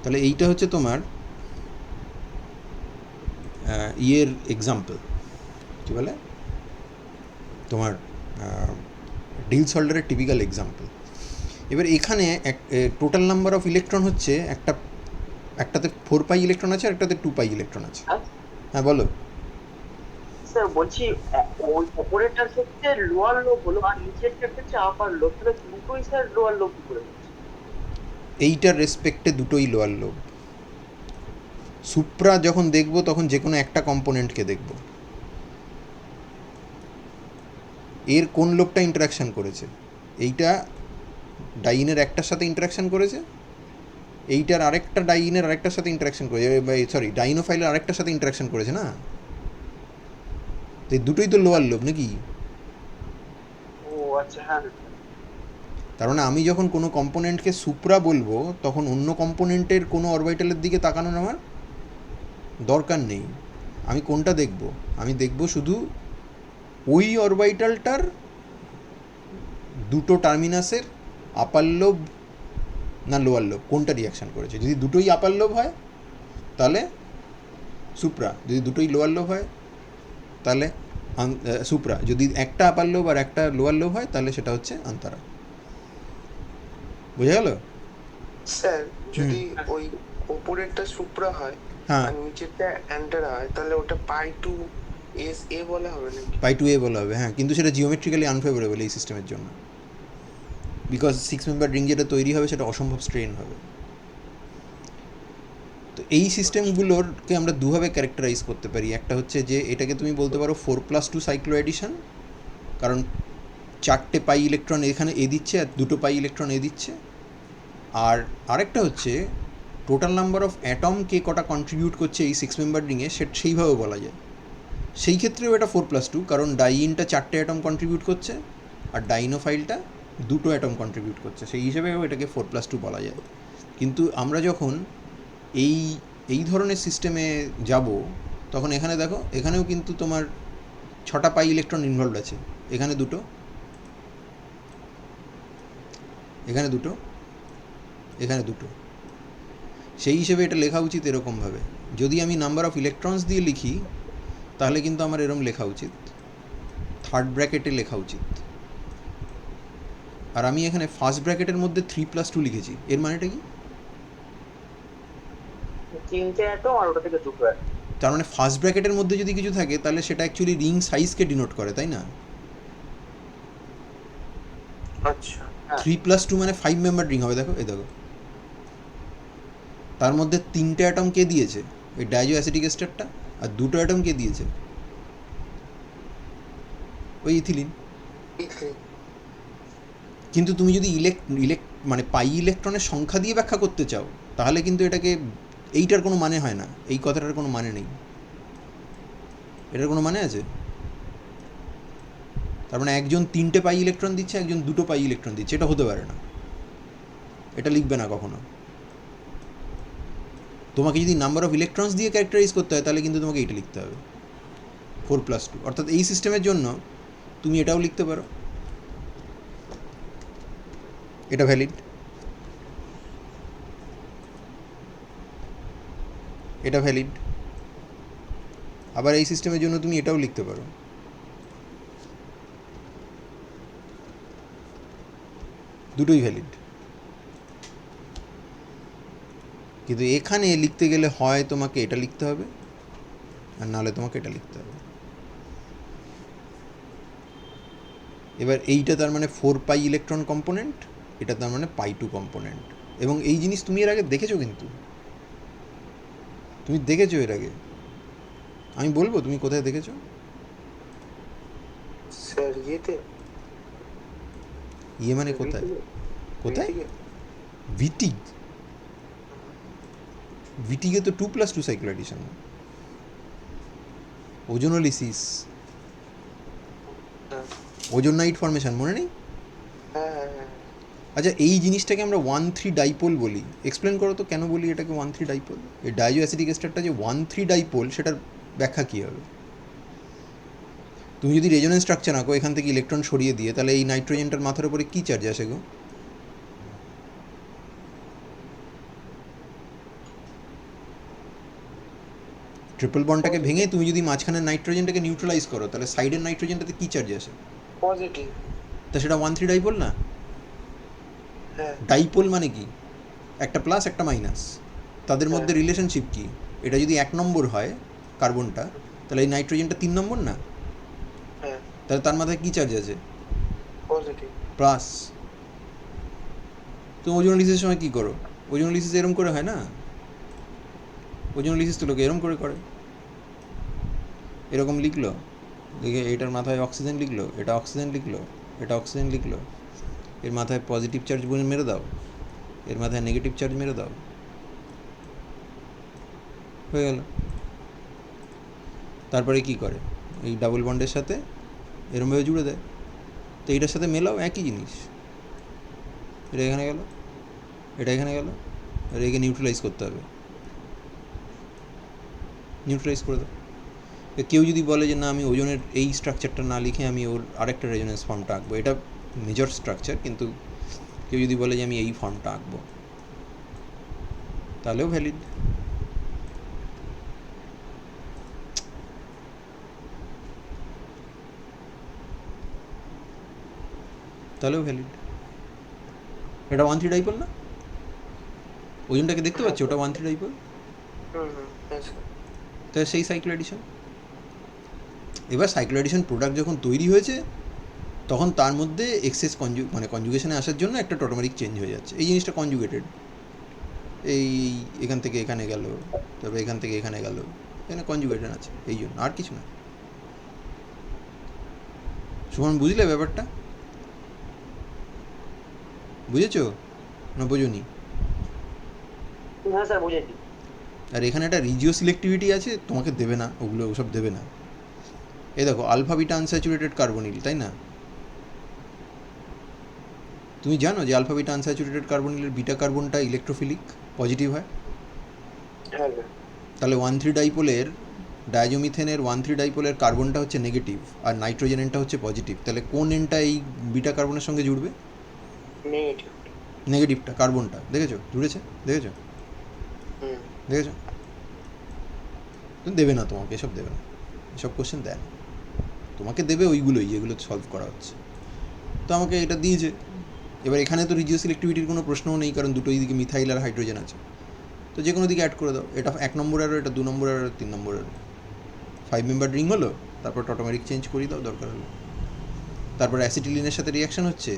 তাহলে এইটা হচ্ছে তোমার ইয়ের এক্সাম্পল, কী বলে তোমার ডিলস হোল্ডারের টিপিক্যাল এক্সাম্পল। এবার এখানে টোটাল নাম্বার অফ ইলেকট্রন হচ্ছে একটাতে 4 পাই ইলেকট্রন আছে আর একটাতে 2 পাই ইলেকট্রন আছে। হ্যাঁ বলো। স্যার বলছি ওই অপারেটর ক্ষেত্রে লোয়ার লোব হলো আর নিচের ক্ষেত্রে আপার লোব, তাহলে দুটোই স্যার লোয়ার লোব কি করে হচ্ছে? এইটার রেসপেক্টে দুটোই লোয়ার লোব। সুপ্রা যখন দেখব তখন যে কোনো একটা কম্পোনেন্টকে দেখব, এর কোন লোবটা ইন্টারাকশান করেছে। এইটা ডাইনের একটার সাথে ইন্টারাকশান করেছে, এইটার আরেকটা ডাইনের আরেকটার সাথে ইন্টারাকশান করেছে, সরি ডাইনোফাইলের আরেকটার সাথে ইন্টারাকশান করেছে না, তো এই দুটোই তো লোয়ার লোব নাকি? ও আচ্ছা, হ্যাঁ। তার মানে আমি যখন কোনো কম্পোনেন্টকে সুপ্রা বলবো তখন অন্য কম্পোনেন্টের কোনো অরবিটালের দিকে তাকানোর আমার দরকার নেই। আমি কোনটা দেখব? আমি দেখব শুধু ওই অরবিটালটার দুটো টার্মিনাসের আপার লোব না লোয়ার লোব কোনটা রিয়াকশান করেছে। যদি দুটোই আপার লোব হয় তাহলে সুপ্রা, যদি দুটোই লোয়ার লোব হয় তাহলে সুপ্রা, যদি একটা আপার লোব আর একটা লোয়ার লোব হয় তাহলে সেটা হচ্ছে আন্তারা। বোঝা গেল? স্যার যদি ওই ওপরেরটা সুপ্রা হয় হ্যাঁ, আর নিচেরটা অ্যান্টারা হয় তাহলে ওটা পাই টু এস এ বলা হবে নাকি? পাই টু এ বলা হবে, হ্যাঁ, কিন্তু সেটা জিওমেট্রিক্যালি আনফেভারেবল এই সিস্টেমের জন্য, বিকজ 6 মেম্বার রিং যেটা তৈরি হবে সেটা অসম্ভব স্ট্রেন হবে। তো এই সিস্টেমগুলোরকে আমরা দুভাবে ক্যারেক্টারাইজ করতে পারি। একটা হচ্ছে যে এটাকে তুমি বলতে পারো 4+2 সাইক্লো এডিশন, কারণ 4টে পাই ইলেকট্রন এখানে এ দিচ্ছে আর 2টো পাই ইলেকট্রন এ দিচ্ছে। আর আরেকটা হচ্ছে টোটাল নাম্বার অফ অ্যাটমকে কটা কন্ট্রিবিউট করছে এই 6 মেম্বার রিংয়ে সেইভাবে বলা যায়। সেই ক্ষেত্রেও এটা 4+2, কারণ ডাইনটা 4টে অ্যাটম কন্ট্রিবিউট করছে আর ডাইনোফাইলটা 2টো অ্যাটম কন্ট্রিবিউট করছে, সেই হিসেবেও এটাকে 4+2 বলা যায়। কিন্তু আমরা যখন এই ধরনের সিস্টেমে যাব তখন এখানে দেখো, এখানেও কিন্তু তোমার 6টা পাই ইলেকট্রন ইনভলভড আছে, এখানে 2টো, এখানে 2টো, এখানে 2টো। সেই হিসেবে এটা লেখা উচিত এরকমভাবে। যদি আমি নাম্বার অফ ইলেকট্রনস দিয়ে লিখি তাহলে কিন্তু আমার এরম লেখা উচিত, থার্ড ব্র্যাকেটে লেখা উচিত। আর আমি এখানে ফার্স্ট ব্র্যাকেটের মধ্যে 3+2 লিখেছি, এর মানেটা কি? 3টে অ্যাটম আর ওটা থেকে 2টো অ্যাটম। তার মানে ফার্স্ট ব্র্যাকেটের মধ্যে যদি কিছু থাকে তাহলে সেটা অ্যাকচুয়ালি রিং সাইজকে ডিনোট করে, তাই না? আচ্ছা, 3+2 মানে 5 মেম্বার রিং হবে। দেখো, এই দেখো, তার মধ্যে 3টে অ্যাটম কে দিয়েছে, ওই ডাইজো অ্যাসিটিক এস্টারটা, আর 2টো অ্যাটম কে দিয়েছে, ওই ইথিলিন। কিন্তু তুমি যদি মানে পাই ইলেকট্রনের সংখ্যা দিয়ে ব্যাখ্যা করতে চাও তাহলে কিন্তু এটাকে, এইটার কোনো মানে হয় না, এই কথাটার কোনো মানে নেই। এটার কোনো মানে আছে? তার মানে একজন 3টে পাই ইলেকট্রন দিচ্ছে, একজন 2টো পাই ইলেকট্রন দিচ্ছে, এটা হতে পারে না, এটা লিখবে না কখনো। তোমাকে যদি নাম্বার অফ ইলেকট্রনস দিয়ে ক্যারেক্টারাইজ করতে হয় তাহলে কিন্তু তোমাকে এইটা লিখতে হবে, 4+2। অর্থাৎ এই সিস্টেমের জন্য তুমি এটাও লিখতে পারো, এটা ভ্যালিড, এটা ভ্যালিড। আবার এই সিস্টেমের জন্য তুমি এটাও লিখতে পারো, দুটোই ভ্যালিড। কিন্তু এখানে লিখতে গেলে হয় তোমাকে এটা লিখতে হবে, আর নাহলে তোমাকে এটা লিখতে হবে। এবার এইটা তার মানে 4 পাই ইলেকট্রন কম্পোনেন্ট, এটা তার মানে পাই 2 কম্পোনেন্ট। এবং এই জিনিস তুমি এর আগে দেখেছো, কিন্তু তুমি দেখেছো এর আগে, আমি বলবো তুমি কোথায় দেখেছো? স্যার ইয়েতে ইয়ে মানে কোথায়? কোথায়? ভিটিকে। ভিটিগ? ভিটিগে তো 2+2 সাইকেল এডিশন। ওজোনোলিসিস, হ্যাঁ ওজোন নাইট ফর্মেশন, মনে নেই? হ্যাঁ হ্যাঁ হ্যাঁ। আচ্ছা, এই জিনিসটাকে আমরা 1,3 ডাইপোল বলি। এক্সপ্লেন করো তো কেন বলি এটাকে 1,3 ডাইপোল? এই ডাইজো অ্যাসিটিক এস্টারটা যে 1,3 ডাইপোল, সেটার ব্যাখ্যা কী হবে? তুমি যদি রেজোনেন্স স্ট্রাকচার আঁকো এখান থেকে ইলেকট্রন সরিয়ে দিয়ে, তাহলে এই নাইট্রোজেনটার মাথার উপরে কী চার্জ আসে গো? ট্রিপল বন্ডটাকে ভেঙে তুমি যদি মাঝখানের নাইট্রোজেনটাকে নিউট্রালাইজ করো, তাহলে সাইডের নাইট্রোজেনটাতে কী চার্জ আসে? পজিটিভ। তা সেটা 1,3 ডাইপোল না? হ্যাঁ ডাইপোল মানে কি? একটা প্লাস একটা মাইনাস, তাদের মধ্যে রিলেশনশিপ কি? এটা যদি 1 নম্বর হয় কার্বনটা, তাহলে এই নাইট্রোজেনটা 3 নম্বর না? হ্যাঁ তাহলে তার মাথায় কী চার্জ আছে? পজিটিভ। প্লাস। তো ওজোনোলিসিসের সময় কী করো? ওজোনোলিসিস এরম করে হয় না, ওজোনোলিসিস তো লোকে এরম করে করে, এরকম লিখলো, লিখে এটার মাথায় অক্সিজেন লিখলো, এটা অক্সিজেন লিখলো, এটা অক্সিজেন লিখলো, এর মাথায় পজিটিভ চার্জ মেরে দাও, এর মাথায় নেগেটিভ চার্জ মেরে দাও, হয়ে গেল। তারপরে কি করে? এই ডাবল বন্ডের সাথে এরমভাবে জুড়ে দেয়। তো এইটার সাথে মেলাও, একই জিনিস। এটা এখানে গেল, এটা এখানে গেল, আর একে নিউট্রালাইজ করতে হবে, নিউট্রালাইজ করে দাও। কেউ যদি বলে যে না, আমি ওজনের এই স্ট্রাকচারটা না লিখে আমি ওর আরেকটা রেজোনেন্স ফর্মটা আঁকবো, এটা মেজর স্ট্রাকচার, কিন্তু কেউ যদি বলে যে আমি এই ফর্মটা আঁকবো, তাহলেও ভ্যালিড। তাহলেও ভ্যালিড। এটা 1,3 ডাইপোল না? ওজনটাকে দেখতে পাচ্ছি, ওটা 1,3 ডাইপোল। হ্যাঁ স্যার। তাহলে সেই সাইকেল এডিশন। এবার সাইকেল এডিশন প্রোডাক্ট যখন তৈরি হয়েছে, তখন তার মধ্যে এক্সেস কনজুগেশনে আসার জন্য একটা টোটোমেরিক চেঞ্জ হয়ে যাচ্ছে। এই জিনিসটা কনজুগেটেড, এই এখান থেকে এখানে গেল, তারপরে এখান থেকে এখানে গেল, এখানে কনজুগেটেড আছে, এই জন্য, আর কিছু না। সুমন, বুঝলে ব্যাপারটা? বুঝেছো না বোঝোনি? হ্যাঁ স্যার বুঝেছি। আর এখানে একটা রিজিও সিলেক্টিভিটি আছে, তোমাকে দেবে না, ওগুলো ওসব দেবে না। এই দেখো, আলফা বিটা আনস্যাচুরেটেড কার্বনিল, তাই না? তুমি জানো যে আলফা বিটা আনস্যাচুরেটেড কার্বনিলের বিটা কার্বনটা ইলেকট্রোফিলিক, পজিটিভ হয়। হ্যাঁ তাহলে 1,3 ডাইপোলের ডায়াজোমিথেনের 1,3 ডাইপোলের কার্বনটা হচ্ছে নেগেটিভ, আর নাইট্রোজেন এনটা হচ্ছে পজিটিভ। তাহলে কোন এনটা এই বিটা কার্বনের সঙ্গে জুড়বে? নেগেটিভ। নেগেটিভটা, কার্বনটা। দেখেছো জুড়েছে? দেখেছো? দেখেছো? তুমি দেবে না, তোমাকে এসব দেবে না, এসব কোশ্চেন দেয় না। তোমাকে দেবে ওইগুলোই যেগুলো সলভ করা হচ্ছে। তো আমাকে এটা দিয়েছে। এবার এখানে তো রিজিও সিলেক্টিভিটির কোনো প্রশ্নও নেই, কারণ দুটোই দিকে মিথাইল আর হাইড্রোজেন আছে। তো যে কোনো দিকে অ্যাড করে দাও, এটা 1 নম্বর আরও, এটা 2 নম্বর আরও, 3 নম্বর আরও। 5 মেম্বার রিং হলো, তারপর টোটোমেরিক চেঞ্জ করে দাও দরকার হলো। তারপর অ্যাসিটিলিনের সাথে রিয়াকশান হচ্ছে,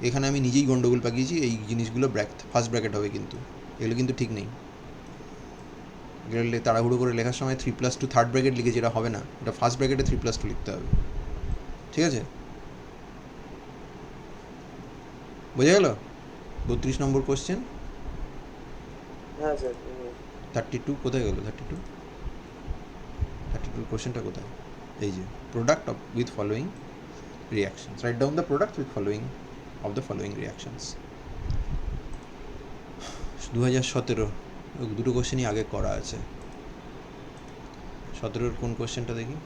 এখানে আমি নিজেই গন্ডগোল পাকিয়েছি। এই জিনিসগুলো ফার্স্ট ব্র্যাকেট হবে, কিন্তু এগুলো কিন্তু ঠিক নেই। এগুলো তাড়াহুড়ো করে লেখার সময় 3+2 থার্ড ব্র্যাকেট লিখেছি, এটা হবে না। এটা ফার্স্ট ব্র্যাকেটে 3+2 লিখতে হবে, ঠিক আছে? বোঝা গেল? 32 নম্বর কোশ্চেন। হ্যাঁ স্যার। 32 কোথায় গেল? 32 কোশ্চেনটা কোথায়? এই যে product of with following reactions, write down the product with following of the following reactions. 2017 দুটো কোশ্চেনই আগে করা আছে। 17-র কোন কোশ্চেনটা দেখি?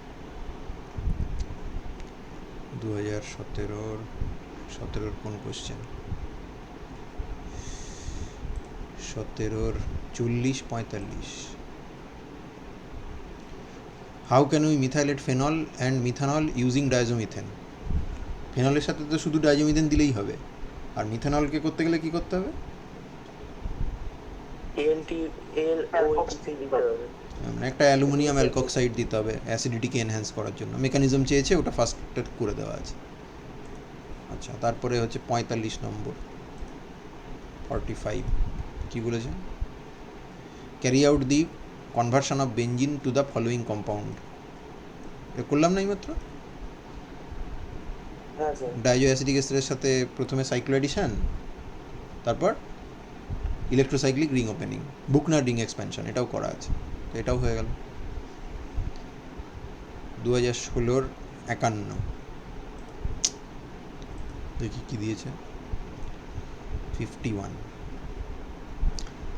2017-র কোন কোশ্চেন? 17-র 40-45। How can we methylate phenol and methanol using diazomethane? ফেনলের সাথে তো শুধু ডায়াজোমিথেন দিলেই হবে, আর মিথানলকে করতে গেলে কী করতে হবে? ANT ALOH দিতে হবে। মানে একটা অ্যালুমিনিয়াম অ্যালকক্সাইড দিতে হবে অ্যাসিডিটিকে এনহ্যান্স করার জন্য, মেকানিজম চেয়েছে, ওটা ফার্স্ট করে দেওয়া আছে। আচ্ছা, তারপরে হচ্ছে 45 নম্বর 45 কী বলেছে, carry out the conversion of benzene to the following compound. এটা করলাম না এইমাত্র, হ্যাঁ স্যার। ডাইজো অ্যাসিডিক এস্টারের সাথে প্রথমে সাইক্লো অ্যাডিশন, তারপর ইলেকট্রোসাইক্লিক রিং ওপেনিং, বুকনার রিং এক্সপ্যানশন, এটাও করা আছে, তো এটাও হয়ে গেল। 2016 51 দেখি কী দিয়েছে, 51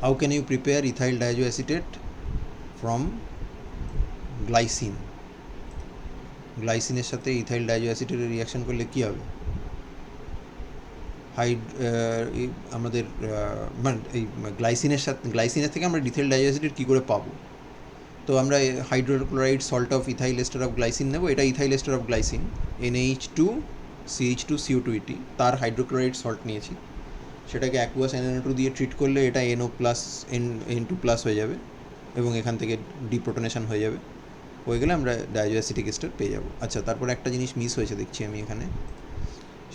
how can you prepare ethyl diazo acetate from glycine. গ্লাইসিনের সাথে ইথাইল ডাইজো অ্যাসিটেটের রিয়াকশন করলে কী হবে, আমাদের মানে এই গ্লাইসিনের থেকে আমরা ইথাইল ডাইজো অ্যাসিটেট কী করে পাবো, তো আমরা hydrochloride salt of ethyl ester of glycine নেবো, এটা ethyl ester of glycine NH2CH2CO2 তার হাইড্রোক্লোরাইড সল্ট নিয়েছি, সেটাকে অ্যাকুয়াস NaO2 দিয়ে ট্রিট করলে এটা NO+N2+ হয়ে যাবে এবং এখান থেকে ডিপ্রোটনেশন হয়ে যাবে, হয়ে গেলে আমরা ডাইজো অ্যাসিটিক এস্টার পেয়ে যাবো। আচ্ছা, তারপর একটা জিনিস মিস হয়েছে দেখছি আমি এখানে,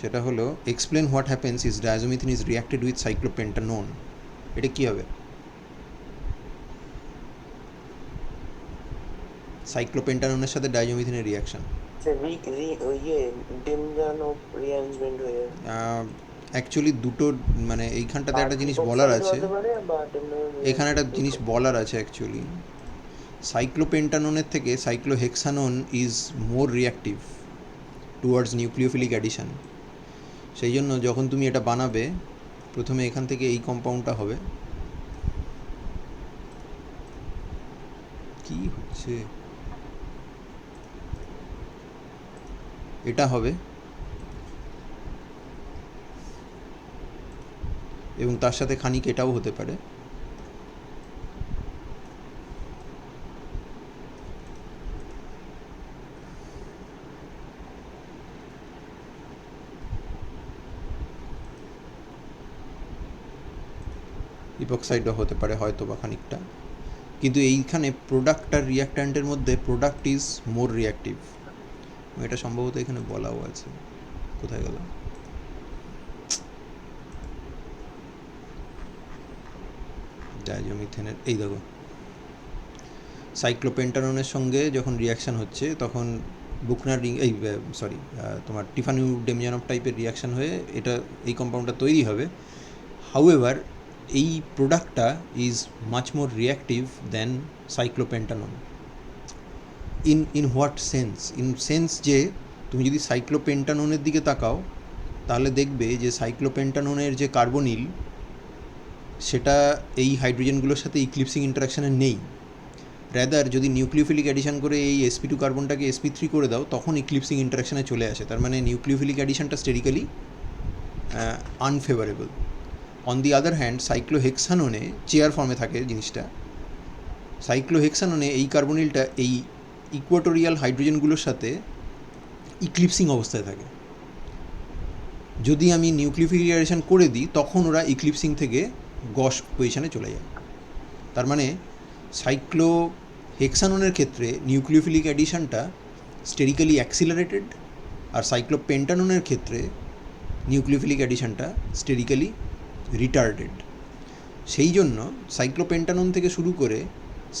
সেটা হলো explain what happens is diazomethane is reacted with cyclopentanone. এটা কী হবে, সাইক্লোপেন্টানোনের সাথে ডাইজোমিথিনের রিয়াকশন। রিঅ্যারেঞ্জমেন্ট হয়ে যাবে অ্যাকচুয়ালি দুটো, মানে এইখানটাতে একটা জিনিস বলার আছে, এখানে একটা জিনিস বলার আছে অ্যাকচুয়ালি, সাইক্লোপেন্টানোনের থেকে cyclohexanone is more reactive towards nucleophilic addition. সেই জন্য যখন তুমি এটা বানাবে, প্রথমে এখান থেকে এই কম্পাউন্ডটা হবে, কি হচ্ছে, এটা হবে এবং তার সাথে খানিক এটাও হতে পারে, ইপক্সাইডও হতে পারে হয়তো বা খানিকটা, কিন্তু এইখানে প্রোডাক্ট আর রিয়াক্ট্যান্টের মধ্যে প্রোডাক্ট ইজ মোর রিয়াক্টিভ, এটা সম্ভবত এখানে বলাও আছে, কোথায় গেল, ডাইজোমিথেনের, এই দেখো, সাইক্লোপেন্টানোনের সঙ্গে যখন রিয়াকশান হচ্ছে তখন বুকনার রিং, তোমার টিফানি ডেমিয়ানভ টাইপের রিয়াকশান হয়ে এটা এই কম্পাউন্ডটা তৈরি হবে। হাউএভার এই প্রোডাক্টটা is much more reactive than cyclopentanone. In what sense, in sense যে তুমি যদি সাইক্লোপেন্টানোনের দিকে তাকাও তাহলে দেখবে যে সাইক্লোপেন্টানোনের যে কার্বনিল সেটা এই হাইড্রোজেনগুলোর সাথে ইক্লিপসিং ইন্টারাকশানে নেই, র্যাদার যদি নিউক্লিওফিলিক অ্যাডিশন করে এই sp2 কার্বনটাকে sp3 করে দাও তখন ইক্লিপসিং ইন্টারাকশানে চলে আসে, তার মানে নিউক্লিওফিলিক অ্যাডিশনটা sterically unfavourable. On the other hand সাইক্লোহেক্সানোনে চেয়ার ফর্মে থাকে জিনিসটা, সাইক্লোহেক্সানোনে এই কার্বনিলটা এই ইকুয়েটোরিয়াল হাইড্রোজেনগুলোর সাথে ইক্লিপসিং অবস্থায় থাকে, যদি আমি নিউক্লিওফিলিক অ্যাডিশন করে দিই তখন ওরা ইক্লিপসিং থেকে গস পজিশানে চলে যায়। তার মানে সাইক্লোহেক্সানোনের ক্ষেত্রে নিউক্লিওফিলিক অ্যাডিশনটা স্টেরিক্যালি অ্যাক্সিলারেটেড, আর সাইক্লোপেন্টানোনের ক্ষেত্রে নিউক্লিওফিলিক অ্যাডিশনটা স্টেরিক্যালি রিটার্ডেড। সেই জন্য সাইক্লোপেন্টানোন থেকে শুরু করে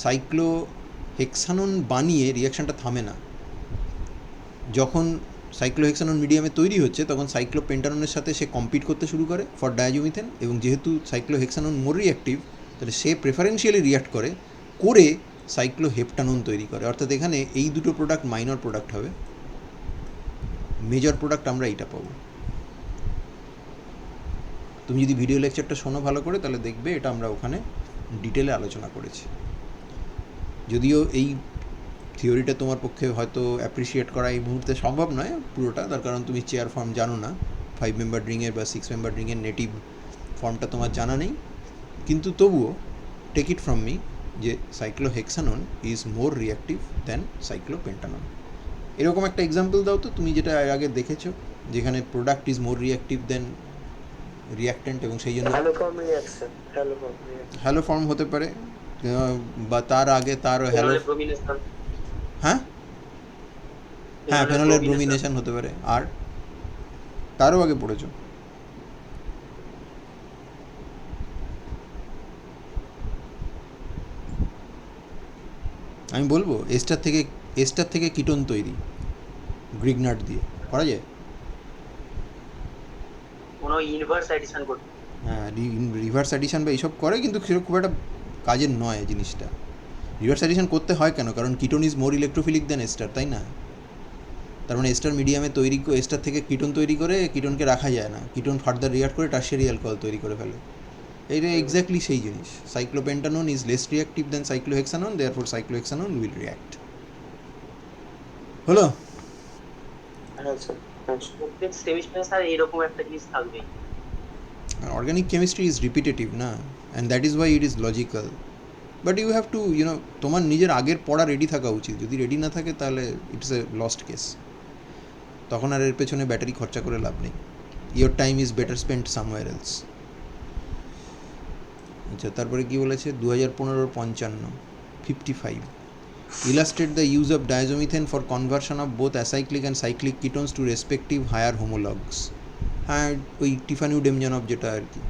সাইক্লোহেক্সানোন বানিয়ে রিয়াকশানটা থামে না, যখন সাইক্লোহেক্সানোন মিডিয়ামে তৈরি হচ্ছে তখন সাইক্লোপেন্টানোনের সাথে সে কম্পিট করতে শুরু করে ফর ডায়াজোমিথেন, এবং যেহেতু সাইক্লোহেক্সানোন মোর রিয়াক্টিভ তাহলে সে প্রেফারেন্সিয়ালি রিয়াক্ট করে সাইক্লোহেপটানোন তৈরি করে, অর্থাৎ এখানে এই দুটো প্রোডাক্ট মাইনর প্রোডাক্ট হবে, মেজর প্রোডাক্ট আমরা এইটা পাবো। তুমি যদি ভিডিও লেকচারটা শোনো ভালো করে তাহলে দেখবে এটা আমরা ওখানে ডিটেলে আলোচনা করেছি। যদিও এই থিওরিটা তোমার পক্ষে হয়তো অ্যাপ্রিসিয়েট করা এই মুহূর্তে সম্ভব নয় পুরোটা, তার কারণ তুমি চেয়ার ফর্ম জানো না, 5 মেম্বার রিংয়ের বা 6 মেম্বার রিংয়ের নেটিভ ফর্মটা তোমার জানা নেই, কিন্তু তবুও টেক ইট ফ্রম মি যে সাইক্লোহেক্সানোন ইজ মোর রিয়াক্টিভ দ্যান সাইক্লোপেন্টানোন। এরকম একটা এক্সাম্পল দাও তো তুমি যেটা এর আগে দেখেছো যেখানে product is more reactive than reactant, এবং সেই জন্য হ্যালোফর্ম রিঅ্যাকশন, হ্যালো ফর্ম হতে পারে, বা তার আগে তার হ্যালো, ফেনলের ব্রোমিনেশন, হ্যাঁ হ্যাঁ ফেনলের ব্রোমিনেশন হতে পারে। আর তারও আগে পড়েছো? আমি বলবো এস্টার থেকে কিটোন তৈরি গ্রিগনাট দিয়ে করা যায়। কোনো ইনভার্স এডিশন করতে। হ্যাঁ, রিভার্স অ্যাডিশন বা এইসব করে, কিন্তু সেরকম খুব একটা কাজের নয় জিনিসটা। রিভার্স অ্যাডিশন করতে হয় কেন? কারণ ketone is more electrophilic than ester, তাই না? তার মানে এস্টার মিডিয়ামে এস্টার থেকে কিটোন তৈরি করে কিটোনকে রাখা যায় না, কিটোন ফার্দার রিয়াক্ট করে টার্সিয়ারি অ্যালকোহল তৈরি করে ফেলে। এইটা এক্স্যাক্টলি সেই জিনিস। Cyclopentanone is less reactive than cyclohexanone, therefore cyclohexanone will react. হলো? হ্যাঁ স্যার। প্রত্যেক সেমিস্টারে স্যার এরকম একটা জিনিস থাকবেই। Organic chemistry is repetitive না, and that is why it is logical, but you have to তোমার নিজের আগের পড়া রেডি থাকা উচিত। যদি রেডি না থাকে তাহলে ইটস এ লস্ট কেস, তখন আর এর পেছনে ব্যাটারি খরচা করে লাভ নেই। Your time is better spend somewhere else. আচ্ছা, তারপরে কি বলেছে? 2015-55 illustrate the use of diazomethane for conversion of both acyclic and cyclic ketones to respective higher homologues। হ্যাঁ, ওই টিফানিউ ডেমজানভ যেটা আর কি,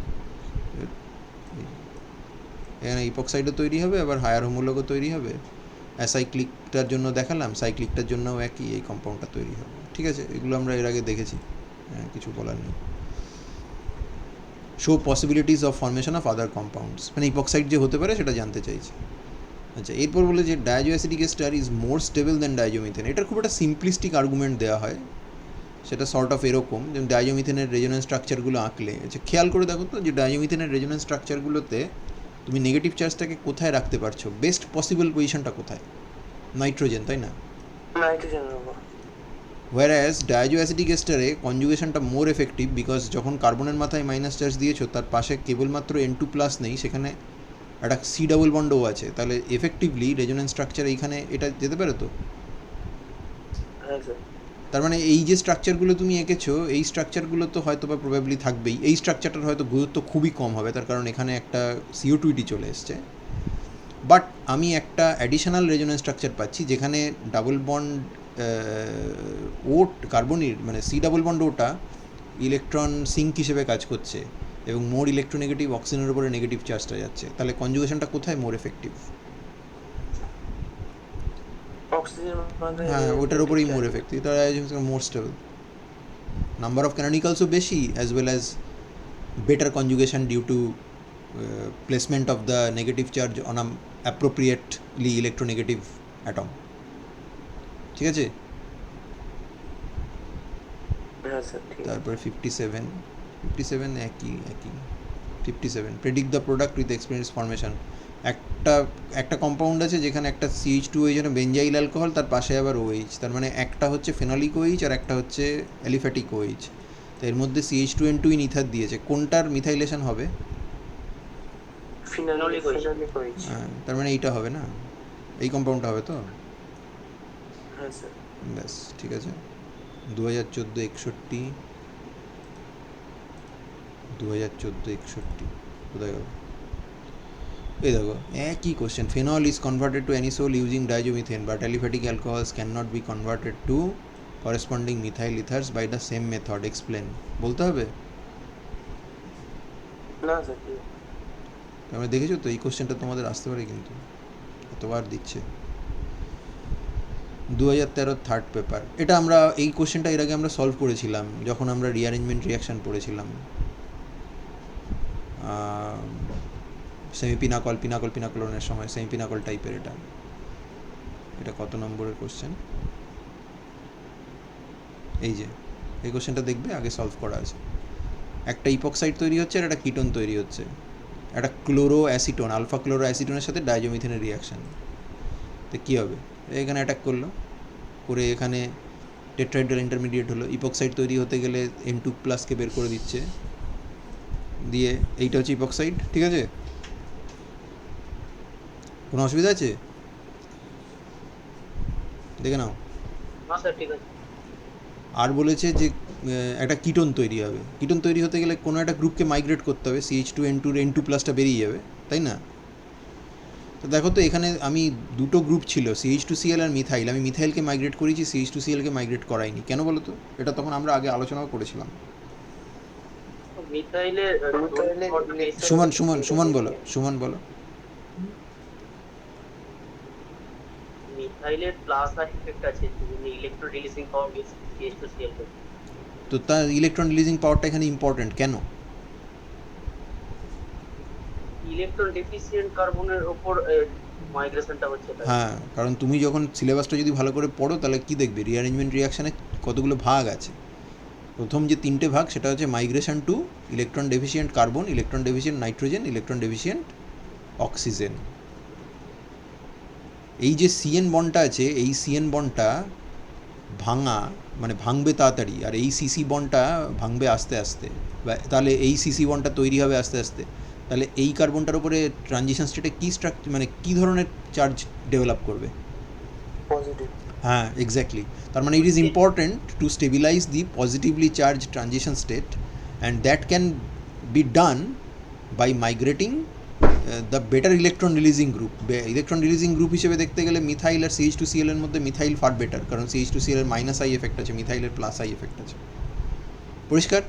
এখানে ইপক্সাইডও তৈরি হবে, আবার হায়ার হোমোলগও তৈরি হবে। অ্যাসাইক্লিকটার জন্য দেখালাম, সাইক্লিকটার জন্যও একই এই কম্পাউন্ডটা তৈরি হবে। ঠিক আছে, এগুলো আমরা এর আগে দেখেছি, হ্যাঁ, কিছু বলার নেই। Show possibilities of formation of other compounds, মানে ইপক্সাইড যে হতে পারে সেটা জানতে চাইছে। আচ্ছা, এরপর বলে যে diazo acetic ester is more stable than diazomethane. এটার খুব একটা সিম্পলিস্টিক আর্গুমেন্ট দেওয়া হয়, সেটা সর্ট অফ এরকম, যেমন ডায়াজোমিথেনের রেজোনেন্স স্ট্রাকচারগুলো আঁকলে, আচ্ছা খেয়াল করে দেখো তো যে ডায়াজোমিথেনের রেজোনেন্স স্ট্রাকচারগুলোতে তুমি নেগেটিভ চার্জটাকে কোথায় রাখতে পারছো? বেস্ট পসিবল পজিশনটা কোথায়? নাইট্রোজেন, তাই না? নাইট্রোজেন নেবো। হোয়ারঅ্যাজ ডায়াজো অ্যাসিটিক এস্টারে কনজুগেশনটা মোর এফেক্টিভ, বিকজ যখন কার্বনের মাথায় মাইনাস চার্জ দিয়েছো তার পাশে কেবলমাত্র N2+ নেই, সেখানে একটা C ডাবল বন্ডও আছে, তাহলে এফেক্টিভলি রেজোনেন্স স্ট্রাকচার এইখানে এটা যেতে পারে তো। হ্যাঁ স্যার। তার মানে এই যে স্ট্রাকচারগুলো তুমি এঁকেছো, এই স্ট্রাকচারগুলো তো হয়তো বা প্রবাবলি থাকবেই। এই স্ট্রাকচারটার হয়তো গুরুত্ব খুবই কম হবে, তার কারণ এখানে একটা CO2 চলে এসছে। বাট আমি একটা অ্যাডিশনাল রেজোনেন্স স্ট্রাকচার পাচ্ছি যেখানে ডাবল বন্ড ওট কার্বনির, মানে C ডাবল বন্ড ওটা ইলেকট্রন সিঙ্ক হিসেবে কাজ করছে, এবং মোর ইলেকট্রোনেগেটিভ অক্সিজেনের উপরে নেগেটিভ চার্জটা যাচ্ছে। তাহলে কনজুগেশনটা কোথায় মোর এফেক্টিভ? অক্সিজেন মানে হ্যাঁ, ওটার উপরেই মোর এফেক্টিভ, তারা মোর স্টেবল। নাম্বার অফ ক্যানোনিক্যালসও বেশি, as well as better conjugation due to placement of the negative charge on a appropriately electronegative atom। ঠিক আছে, হ্যাঁ স্যার ঠিক আছে। তারপরে 57 একই 57 predict the product with experience formation। একটা কম্পাউন্ড আছে যেখানে একটা CH2OH যেন বেঞ্জাইল অ্যালকোহল, তার পাশে আবার OH, তার মানে একটা হচ্ছে ফেনলিক OH আর একটা হচ্ছে অ্যালিফ্যাটিক OH। তো এর মধ্যে CH2N2 ইথার দিয়েছে, কোনটার মিথাইলেশন হবে? ফিনালিক হয়েছে। হ্যাঁ, তার মানে এইটা হবে না, এই কম্পাউন্ডটা হবে তো। হ্যাঁ স্যার। ব্যাস, ঠিক আছে। 2014-61 2014-61 কোথায় গেল? এই দেখো, একই question. Phenol is converted to anisole using diazomethane, but aliphatic alcohols can not be converted to corresponding methyl ethers by the same method, explain. বলতে হবে না স্যার। আমরা দেখেছো তো, এই কোশ্চেনটা তোমাদের আসতে পারে, কিন্তু এতবার দিচ্ছে। 2013 থার্ড পেপার, এটা আমরা এই কোশ্চেনটা এর আগে আমরা সলভ করেছিলাম যখন আমরা রিঅ্যারেঞ্জমেন্ট রিয়াকশান পড়েছিলাম। পিনাকলের সময় সেমিপিনাকল টাইপের। এটা কত নম্বরের কোশ্চেন? এই যে এই কোশ্চেনটা দেখবে, আগে সলভ করা আছে। একটা ইপক্সাইড তৈরি হচ্ছে আর একটা কিটোন তৈরি হচ্ছে, একটা ক্লোরো অ্যাসিটোন, আলফা ক্লোরো অ্যাসিটোনের সাথে ডাইজোমিথেনের রিয়াকশান। তো কী হবে? এখানে অ্যাটাক করলো, করে এখানে টেট্রাহাইড্রাল ইন্টারমিডিয়েট হলো, ইপক্সাইড তৈরি হতে গেলে N2+ বের করে দিচ্ছে, দিয়ে এইটা হচ্ছে ইপক্সাইড। ঠিক আছে, কোনো অসুবিধা আছে? দেখে নাও। না স্যার ঠিক আছে। আর বলেছে যে একটা কিটোন তৈরি হবে। কিটোন তৈরি হতে গেলে কোনো একটা গ্রুপকে মাইগ্রেট করতে হবে, CH2N2 বেরিয়ে যাবে, তাই না? তো দেখো তো এখানে আমি দুটো গ্রুপ ছিল, CH2Cl আর মিথাইল, আমি মিথাইলকে মাইগ্রেট করেছি, CH2Clকে মাইগ্রেট করাইনি, কেন বলো তো? এটা তখন আমরা আগে আলোচনাও করেছিলাম। মিথাইলের সুমন বলো, সুমন বলো। মিথাইলের প্লাস আর ইফেক্ট আছে, ইলেকট্রন রিলিজিং পাওয়ার বেশি CH2Cl থেকে। তো তার ইলেকট্রন রিলিজিং পাওয়ারটা এখানে ইম্পর্টেন্ট কেন? ইলেকট্রন ডেফিসিয়েন্ট কার্বনের উপর মাইগ্রেশনটা হচ্ছে তাই। হ্যাঁ, কারণ তুমি যখন সিলেবাসটা যদি ভালো করে পড়ো তাহলে কি দেখবে, রিঅ্যারেঞ্জমেন্ট রিয়াকশানে কতগুলো ভাগ আছে। প্রথম যে 3টে ভাগ সেটা হচ্ছে migration to electron deficient carbon, electron deficient nitrogen, electron deficient oxygen. এই যে সিএন বন্ডটা আছে, এই সিএন বন্ডটা ভাঙবে তাড়াতাড়ি, আর এই সিসি বন্ডটা ভাঙবে আস্তে আস্তে, তাহলে এই সিসি বন্ডটা তৈরি হবে আস্তে আস্তে। তাহলে এই কার্বনটার উপরে ট্রানজিশন স্টেটে কী ধরনের চার্জ ডেভেলপ করবে? পজিটিভ। হ্যাঁ, এক্স্যাক্টলি। তার মানে it is important to stabilize the positively charge transition state, and that can be done by migrating the better electron releasing group. Electron releasing group হিসেবে দেখতে গেলে মিথাইল আর CH2Cl এর মধ্যে methyl far better, কারণ CH2Cl এর minus I effect আছে, মিথাইলের plus I effect আছে। পরিষ্কার?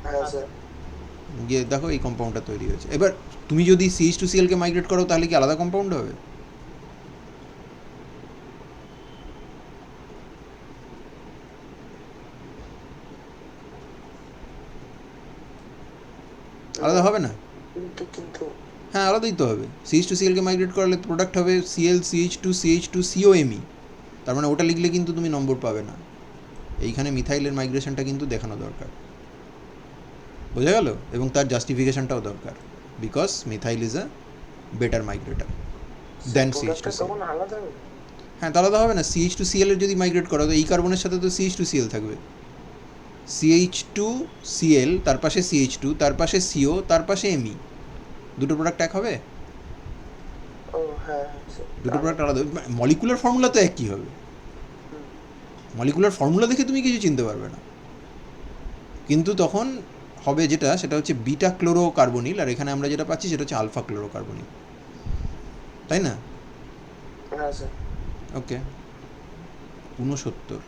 হ্যাঁ স্যার। গিয়ে দেখো এই কম্পাউন্ডটা তৈরি হয়েছে। এবার তুমি যদি CH2Cl-কে মাইগ্রেট করো তাহলে কি আলাদা কম্পাউন্ড হবে? আলাদা হবে না? কিন্তু হ্যাঁ, আলাদাই তো হবে। CH2Cl-কে মাইগ্রেট করালে প্রোডাক্ট হবে ClCH2CH2COMe। তার মানে ওটা লিখলে কিন্তু তুমি নম্বর পাবে না। এইখানে মিথাইলের মাইগ্রেশনটা কিন্তু দেখানো দরকার, বোঝা গেল? এবং তার জাস্টিফিকেশনটাও দরকার, because methyl is a better migrator than CH2Cl। তখন আলাদা হবে। হ্যাঁ, তা আলাদা হবে না। CH2Cl এর যদি মাইগ্রেট করো তো এই কার্বনের সাথে তো CH2Cl থাকবে, CH2Cl, তার পাশে CH2, তার পাশে CO, তার পাশে Me, দুটো প্রোডাক্ট এক হবে? ও হ্যাঁ স্যার। দুটো প্রোডাক্ট আলাদা। মলিকুলার ফর্মুলা তো একই হবে, মলিকুলার ফর্মুলা দেখে তুমি কিছু চিনতে পারবে না, কিন্তু তখন হবে যেটা, সেটা হচ্ছে বিটা ক্লোরো কার্বনিল, আর এখানে আমরা যেটা পাচ্ছি সেটা হচ্ছে আলফা ক্লোরো কার্বনিল, তাই না? হ্যাঁ sir. Okay, 69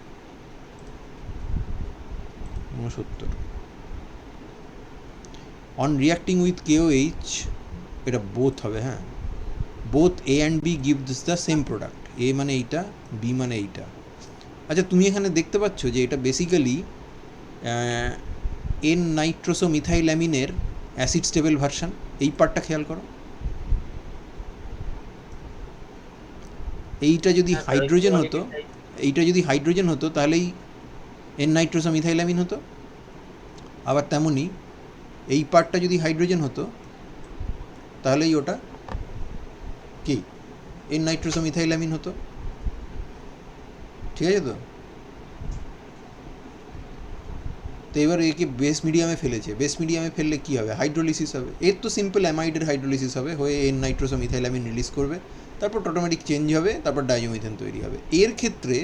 on reacting with KOH, এটা বোথ হবে। হ্যাঁ, both A and B gives the same product. A মানে এইটা, B মানে এইটা। আচ্ছা, তুমি এখানে দেখতে পাচ্ছ যে এটা বেসিক্যালি এন নাইট্রোসোমিথাইল্যামিনের অ্যাসিড স্টেবল ভার্সন। এই পার্টটা খেয়াল করো। এইটা যদি হাইড্রোজেন হতো, তাহলেই এন নাইট্রোসোমিথাইল্যামিন হতো। আবার তেমনই এই পার্টটা যদি হাইড্রোজেন হতো তাহলেই ওটা কি এন নাইট্রোসোমিথাইল্যামিন হতো। ঠিক আছে? তো এবার একে বেস মিডিয়ামে ফেলেছে। বেস মিডিয়ামে ফেললে কী হবে? হাইড্রোলিসিস হবে। এর তো সিম্পল অ্যামাইডের হাইড্রোলিসিস হবে, হয়ে এন নাইট্রোসোমিথাইল্যামিন রিলিজ করবে, তারপর অটোমেটিক চেঞ্জ হবে, তারপর ডাইজোমিথেন তৈরি হবে। এর ক্ষেত্রে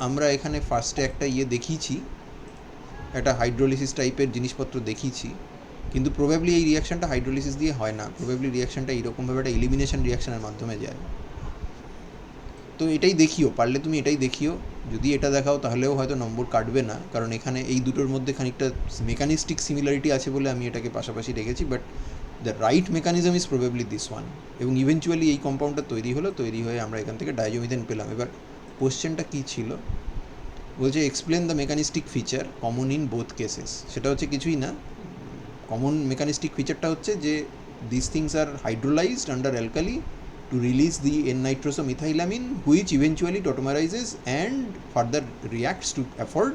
আমরা এখানে ফার্স্টে একটা দেখিয়েছি, একটা হাইড্রোলিসিস টাইপের জিনিসপত্র দেখিয়েছি, কিন্তু প্রবাবলি এই রিয়াকশানটা হাইড্রোলিসিস দিয়ে হয় না। প্রবাবলি রিয়াকশানটা এইরকমভাবে একটা এলিমিনেশন রিয়াকশানের মাধ্যমে যায়। তো এটাই দেখিও, পারলে তুমি এটাই দেখিও। যদি এটা দেখাও তাহলেও হয়তো নম্বর কাটবে না, কারণ এখানে এই দুটোর মধ্যে খানিকটা মেকানিস্টিক সিমিলারিটি আছে বলে আমি এটাকে পাশাপাশি রেখেছি, but the right mechanism is probably this one. এবং ইভেনচুয়ালি এই কম্পাউন্ডটা তৈরি হয়ে আমরা এখান থেকে ডাইজোমিথেন পেলাম। এবার কোশ্চেনটা কী ছিল? বলছে explain the mechanistic feature common in both cases. সেটা হচ্ছে কিছুই না, কমন মেকানিস্টিক ফিচারটা হচ্ছে যে this things are hydrolysed under alkali to release the N-nitrosomethylamine, which eventually tautomerizes and further reacts to afford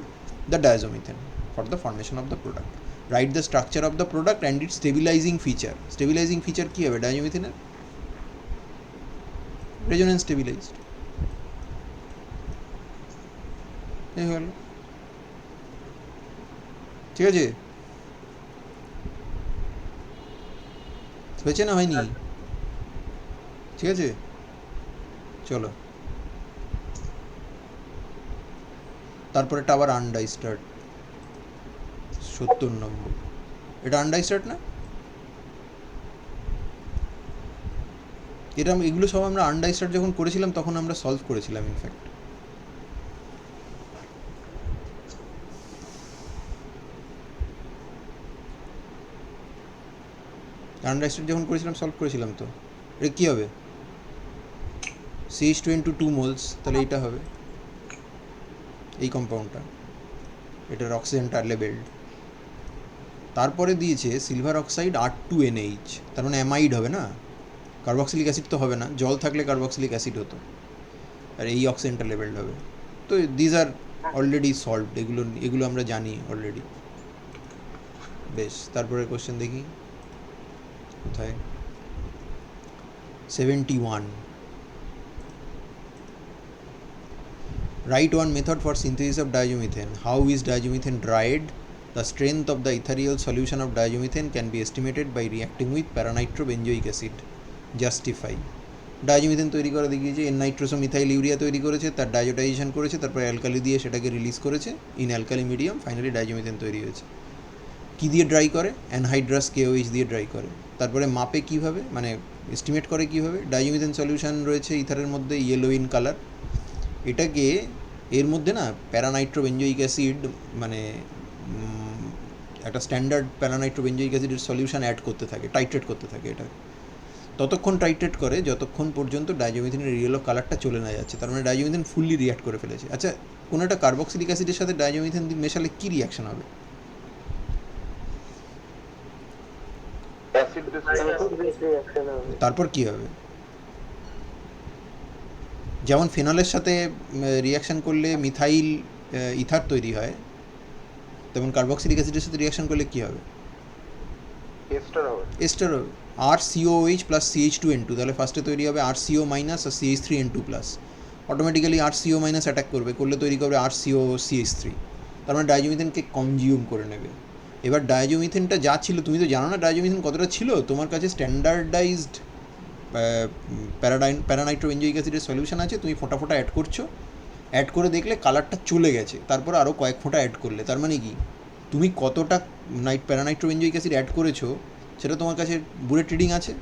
the diazomethane for the formation of the product. Write the structure of the product and its stabilizing feature. Stabilizing feature কি হবে diazomethane? Resonance stabilized. এই হলো। ঠিক আছে? হয়েছে না হয়নি? ঠিক আছে, চলো। তারপরে এটা আবার আনডাইস্টার্ড 70 নম্বর, এটা আনডাইস্টার্ড না? এটা এগুলো সব আমরা আনডাইস্টার্ড যখন করেছিলাম তখন আমরা সলভ করেছিলাম ইনফ্যাক্ট। আনডাইস্টার্ড যখন করেছিলাম সলভ করেছিলাম তো। এটা কী হবে? CH2 2 মোলস, তাহলে এইটা হবে এই কম্পাউন্ডটা, এটার অক্সিজেনটা লেবেলড। তারপরে দিয়েছে সিলভার অক্সাইড R2NH, তার মানে অ্যামাইড হবে না, কার্বক্সিলিক অ্যাসিড তো হবে না, জল থাকলে কার্বক্সিলিক অ্যাসিড হতো, আর এই অক্সিজেনটা লেবেলড হবে। তো দিজ আর অলরেডি সলভড, এগুলো আমরা জানি অলরেডি। বেশ, তারপরে কোশ্চেন দেখি কোথায়। 71, write one method for synthesis of diazomethane. How is diazomethane dried? The strength of the ethereal solution of diazomethane can be estimated by reacting with paranitrobenzoic acid. Justify. ডাইজোমিথেন তৈরি করে দেখিয়েছে, এন নাইট্রোসো মিথাইল ইউরিয়া তৈরি করেছে, তার ডাইজোটাইজেশন করেছে, তারপরে alkali দিয়ে সেটাকে রিলিজ করেছে ইন অ্যালকালি মিডিয়াম, ফাইনালি ডাইজোমিথেন তৈরি হয়েছে। কী দিয়ে ড্রাই করে? অ্যানহাইড্রাস KOH দিয়ে ড্রাই করে। তারপরে মাপে কীভাবে, মানে এস্টিমেট করে কীভাবে? ডাইজোমিথেন সলিউশন রয়েছে ইথারের মধ্যে, ইয়েলো ইন কালার, এটাকে এর মধ্যে না প্যারানাইট্রোবেঞ্জোইক অ্যাসিড, মানে একটা স্ট্যান্ডার্ড প্যারানাইট্রোবেঞ্জোইক অ্যাসিডের সলিউশন অ্যাড করতে থাকে, টাইট্রেট করতে থাকে। এটা ততক্ষণ টাইট্রেট করে যতক্ষণ পর্যন্ত ডাইজোমিথেনের ইয়েলো কালারটা চলে না যাচ্ছে, তার মানে ডাইজোমিথেন ফুললি রিয়াক্ট করে ফেলেছে। আচ্ছা, কোনো একটা কার্বক্সিলিক অ্যাসিডের সাথে ডাইজোমিথেন মেশালে কী রিয়াকশন হবে? তারপর কী হবে? যেমন ফেনলের সাথে রিয়াকশান করলে মিথাইল ইথার তৈরি হয়, তেমন কার্বক্সিলিক অ্যাসিডের সাথে রিয়াকশান করলে কী হবে? এস্টার হবে। RCOH প্লাস CH2N2, তাহলে ফার্স্টে তৈরি হবে RCO মাইনাস আর CH3N2 plus, automatically RCO minus attack করবে, করলে তৈরি করবে RCOCH3, তার মানে ডাইজোমিথেনকে কনজিউম করে নেবে। এবার ডাইজোমিথেনটা যা ছিল, তুমি তো জানো না ডাইজোমিথেন কতটা ছিল, তোমার কাছে স্ট্যান্ডার্ডাইজড প্যারানাইট্রোবেঞ্জোইক অ্যাসিডের সলিউশন আছে, তুমি ফোঁটা ফোঁটা অ্যাড করছো, অ্যাড করে দেখলে কালারটা চলে গেছে, তারপর আরও কয়েক ফোঁটা অ্যাড করলে, তার মানে কি তুমি কতটা প্যারানাইট্রোবেঞ্জোইক অ্যাসিড অ্যাড করেছো সেটা তোমার কাছে বুলেট রিডিং আছে,